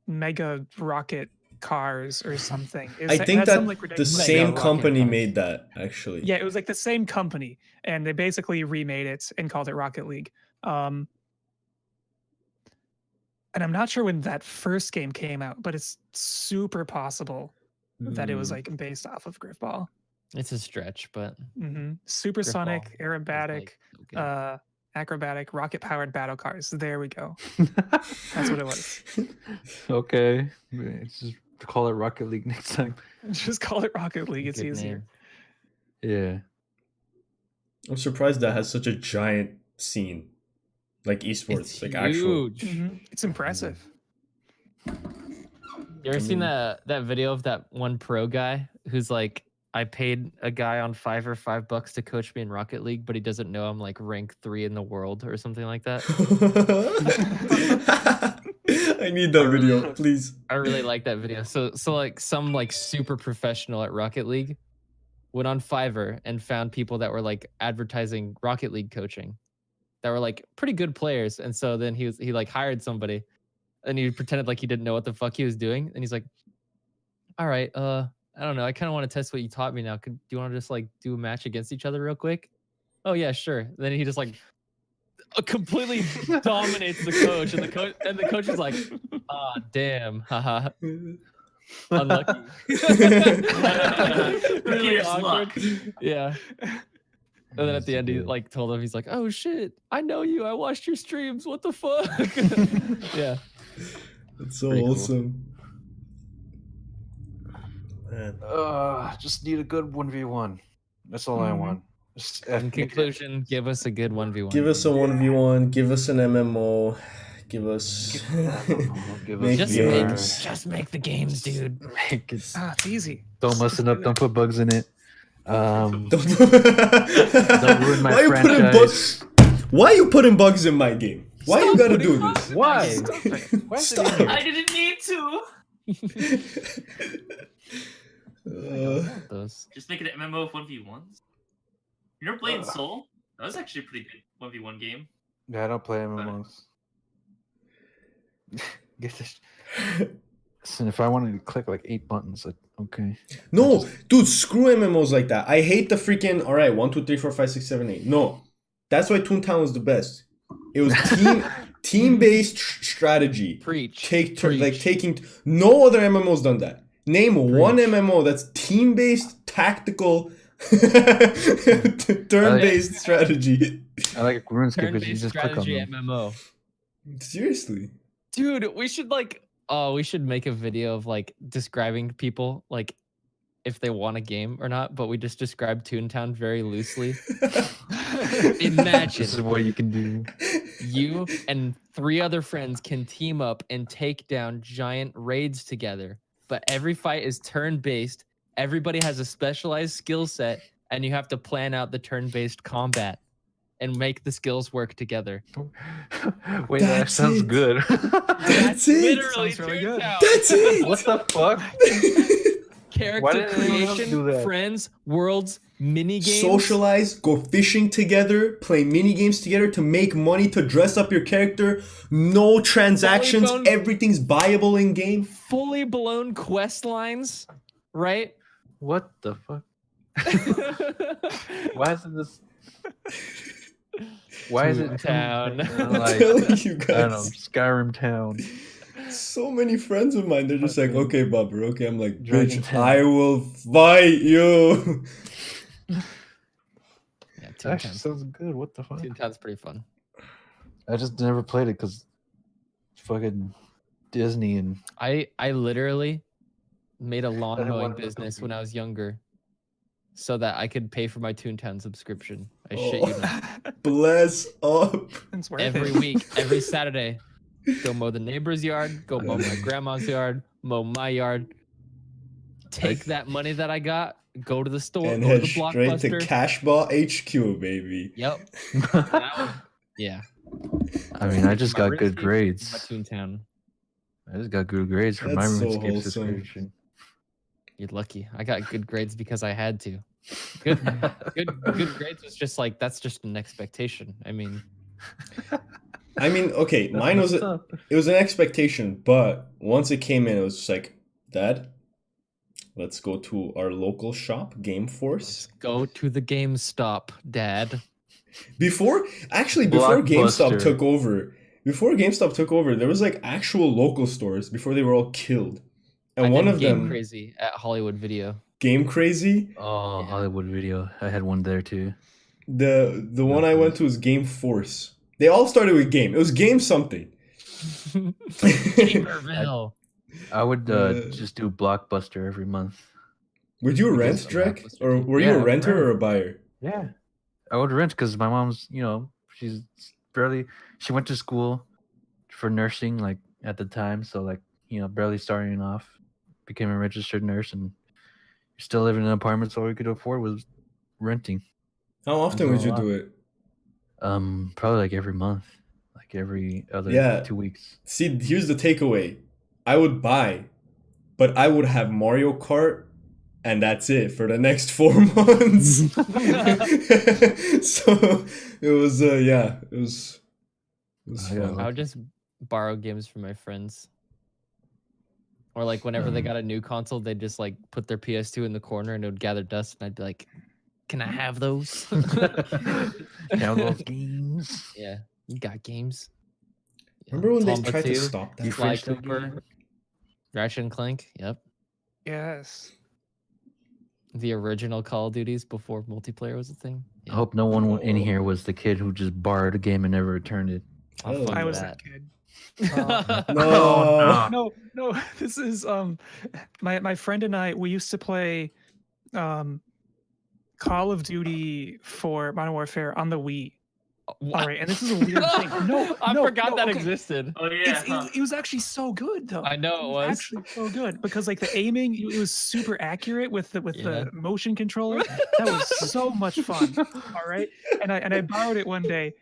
Mega Rocket Cars or something. It I had think some, that like, the ridiculous- Mega same Rocket company Cars. made that, actually. Yeah, it was like the same company, and they basically remade it and called it Rocket League. And I'm not sure when that first game came out, but it's super possible that it was Hmm. like based off of Griffball. It's a stretch, but Supersonic, Griffball is, aerobatic, like, so good. acrobatic, rocket-powered battle cars. There we go. That's what it was. Okay. Let's just call it Rocket League next time. Just call it Rocket League. It's Good easier. name. Yeah. I'm surprised that has such a giant scene. Like esports, It's like actual. huge. It's impressive. You ever I seen mean- that video of that one pro guy who's like, I paid a guy on Fiverr $5 to coach me in Rocket League, but he doesn't know I'm like rank 3 in the world or something like that. I need that video, please. I really like that video. So like some like super professional at Rocket League went on Fiverr and found people that were like advertising Rocket League coaching that were like pretty good players. And so then he like hired somebody and he pretended like he didn't know what the fuck he was doing. And he's like, all right, I don't know. I kind of want to test what you taught me now. Do you want to just like do a match against each other real quick? Oh yeah, sure. Then he just like completely dominates the coach, and the coach is like, ah, damn, haha, unlucky. Really Here's awkward. luck. Yeah. And then at the end, he like told him, he's like, "Oh shit, I know you. I watched your streams. What the fuck?" Yeah. That's so Pretty cool. awesome. Man. Just need a good 1v1. That's all I Mhm. want. Just In conclusion, give us a good 1v1. Give us a 1v1. Give us an MMO. Give us. Give Make us games. just make the games, dude. Make it. Ah, it's easy. Don't mess it up. Don't put bugs in it. Don't ruin my franchise. Why you putting bugs in my game? Why you gotta do this? Why? Stop Stop. I didn't need to. Those. Just make it an MMO of 1v1s. You never played Soul? That was actually a pretty good 1v1 game. Yeah, I don't play MMOs. Get this. Listen, if I wanted to click like 8 buttons, like, okay. No, dude, screw MMOs like that. I hate the freaking. All right, 1, 2, 3, 4, 5, 6, 7, 8. No, that's why Toontown was the best. It was team-based strategy. Preach. Like taking. No other MMO's done that. Name one MMO that's team-based, tactical, turn-based strategy. I like RuneScape because you Turn-based just click on strategy them. MMO. Seriously. Dude, we should we should make a video of like describing people like if they want a game or not, but we just describe Toontown very loosely. Imagine This is what you can do. you and 3 other friends can team up and take down giant raids together, but every fight is turn-based. Everybody has a specialized skill set, and you have to plan out the turn-based combat and make the skills work together. Wait, that sounds it. good. That's it. Literally Sounds really good. Toontown. That's it. What the fuck? Why Character didn't anyone else do creation, that? friends, worlds, mini games. Socialize, go fishing together, play mini games together to make money to dress up your character. No transactions, Volleyball. everything's buyable in game. Fully blown quest lines, right? What the fuck? Why isn't this? Why is it Toontown. like, telling you I don't know, guys. Skyrim Town? So many friends of mine, they're just like, okay, Bobber, okay. I'm like, Dragon bitch, Town. I will fight you. Yeah, That actually Toontown's, sounds good. What the fuck? Toontown's pretty fun. I just never played it because fucking Disney and I literally made a lawn didn't mowing want to business when compete. I was younger, so that I could pay for my Toontown subscription. I shit you not. Bless up. It's worth Every it. week, every Saturday, go mow the neighbor's yard, go mow my grandma's yard, mow my yard. Take that money that I got, go to the store, And go to head the straight to Blockbuster. Cashball HQ, baby. Yep. Yeah. I mean, I just My got good RuneScape, grades. My Toontown. I just got good grades for my That's so RuneScape wholesome. subscription. You're lucky. I got good grades because I had to. Good grades was just like that's just an expectation. I mean, Okay, mine was What's it up? was an expectation, but once it came in, it was just like, Dad, let's go to our local shop, Game Force. go to the GameStop, Dad. Before GameStop Blockbuster. took over, there was like actual local stores before they were all killed. And I one did of Game them, Crazy at Hollywood Video. Game Crazy, Oh, Yeah. Hollywood Video. I had one there too. the one I went to was Game Force. They all started with Game. It was Game something. Gamerville. I would Uh, just do Blockbuster every month. Would you rent, some Drek? Blockbuster Or too. were you Yeah, a renter right. or a buyer? Yeah, I would rent because my mom's, she's barely. She went to school for nursing, like at the time, so like barely starting off. Became a registered nurse and still living in an apartment, so all we could afford was renting. How often would you do it? Probably like every month, like every other Yeah. 2 weeks. See, here's the takeaway. I would buy, but I would have Mario Kart and that's it for the next 4 months. So it was it was fun. I would just borrow games from my friends. Or like whenever they got a new console, they'd just like put their PS2 in the corner and it would gather dust, and I'd be like, "Can I have those?" Have those games. Yeah, you got games. Remember when they Tomba tried to 2, stop that? Sly Cooper, Ratchet and Clank. Yep, Yes. the original Call of Duties before multiplayer was a thing. I hope no one in here was the kid who just borrowed a game and never returned it. I'll Oh. fuck I with was that. that kid. No. No, this is my friend and I, we used to play Call of Duty for Modern Warfare on the Wii. All right, and this is a weird thing. No, I no, forgot no, that okay. existed. Oh yeah. It was actually so good though. I know it was. Actually so good because like the aiming, it was super accurate with Yeah. the motion controller. That was so much fun. All right, and I borrowed it one day,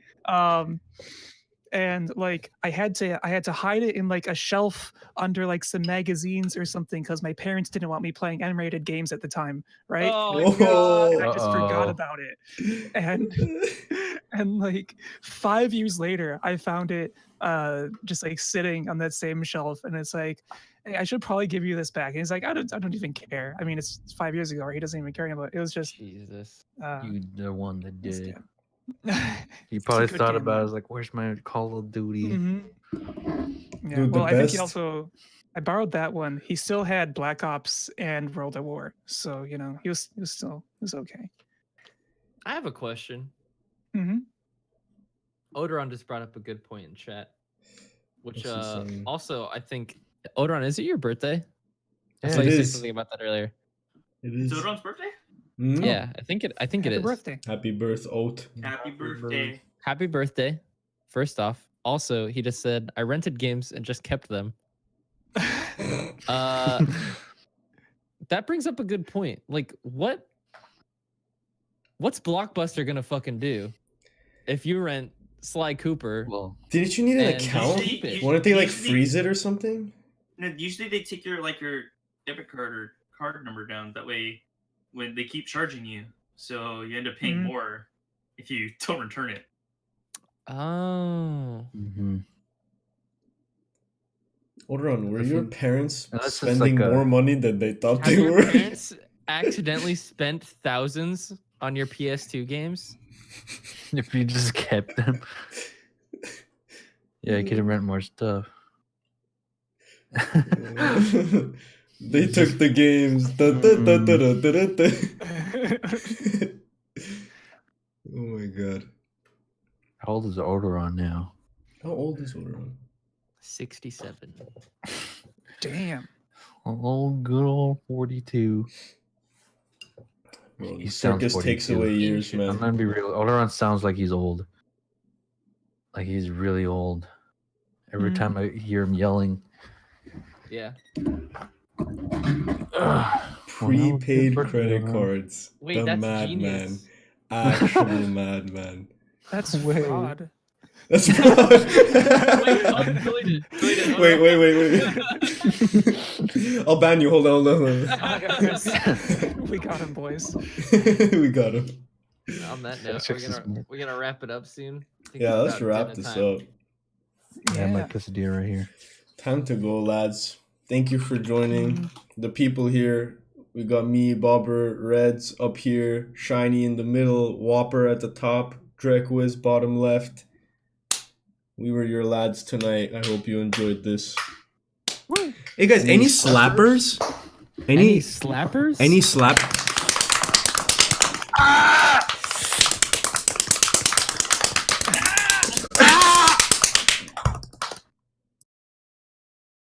and like I had to hide it in like a shelf under like some magazines or something because my parents didn't want me playing M-rated games at the time, right? Oh, Oh. God. And I just forgot Uh-oh. about it, and like 5 years later, I found it just like sitting on that same shelf, and it's like, hey, I should probably give you this back. And he's like, I don't even care. I mean, it's 5 years ago, or he doesn't even care anymore. It was just Jesus. You the one that it's- did it. yeah. You It's a probably good thought game, about it, though. as like, where's my Call of Duty? Mhm. Yeah. Dude, the Well, I think he best- also. I borrowed that one. He still had Black Ops and World at War, so you know he was okay. I have a question. Hmm. Odoron just brought up a good point in chat, which What's he saying? also I think Odoron, is it your birthday? I Yeah, saw it you say is. something about that earlier. It Is is. Odoron's birthday? Mhm. Yeah, I think it Happy is. birthday. Happy birth, Oat. Happy birthday. Happy birthday. First off, also he just said I rented games and just kept them. That brings up a good point. Like what's Blockbuster gonna fucking do if you rent Sly Cooper? Well, Didn't you need an And account? usually- usually- Wouldn't they like usually- freeze it or something? No, usually they take your your debit card or card number down. That way, when they keep charging you, so you end up paying Mhm. more if you don't return it. Oh. Odoron, were I your think- parents Unless it's spending like a- more money than they thought Have they your were? parents accidentally spent thousands on your PS2 games? if you just kept them, yeah, you could rent more stuff. They took the games. Da, da, da, da, da, da, da. Oh my god. How old is Odoron now? How old is Odoron? 67. Damn. Oh, good old 42. Bro, He the sounds circus takes 42. away years, I'm man. gonna be real. Odoron sounds like he's old. Like he's really old. Every Mm. time I hear him yelling, Yeah. Prepaid Well, credit Odoron. cards. Wait, The that's madman. genius. Actual madman. That's Wait. fraud. That's Wait, fraud. delete it. Delete it. Wait. I'll ban you. Hold on. We got him, boys. We got him. On that Let's note, fix this more. we're gonna wrap it up soon. I think Yeah, it's let's about wrap dinner this time. up. Yeah, my Yeah. quesadilla right here. Time to go, lads. Thank you for joining. The people here, we got me, Bobber, Reds up here, Shiny in the middle, Whopper at the top, Drequiz bottom left. We were your lads tonight. I hope you enjoyed this. Hey guys, any slappers? Any slappers? Any slap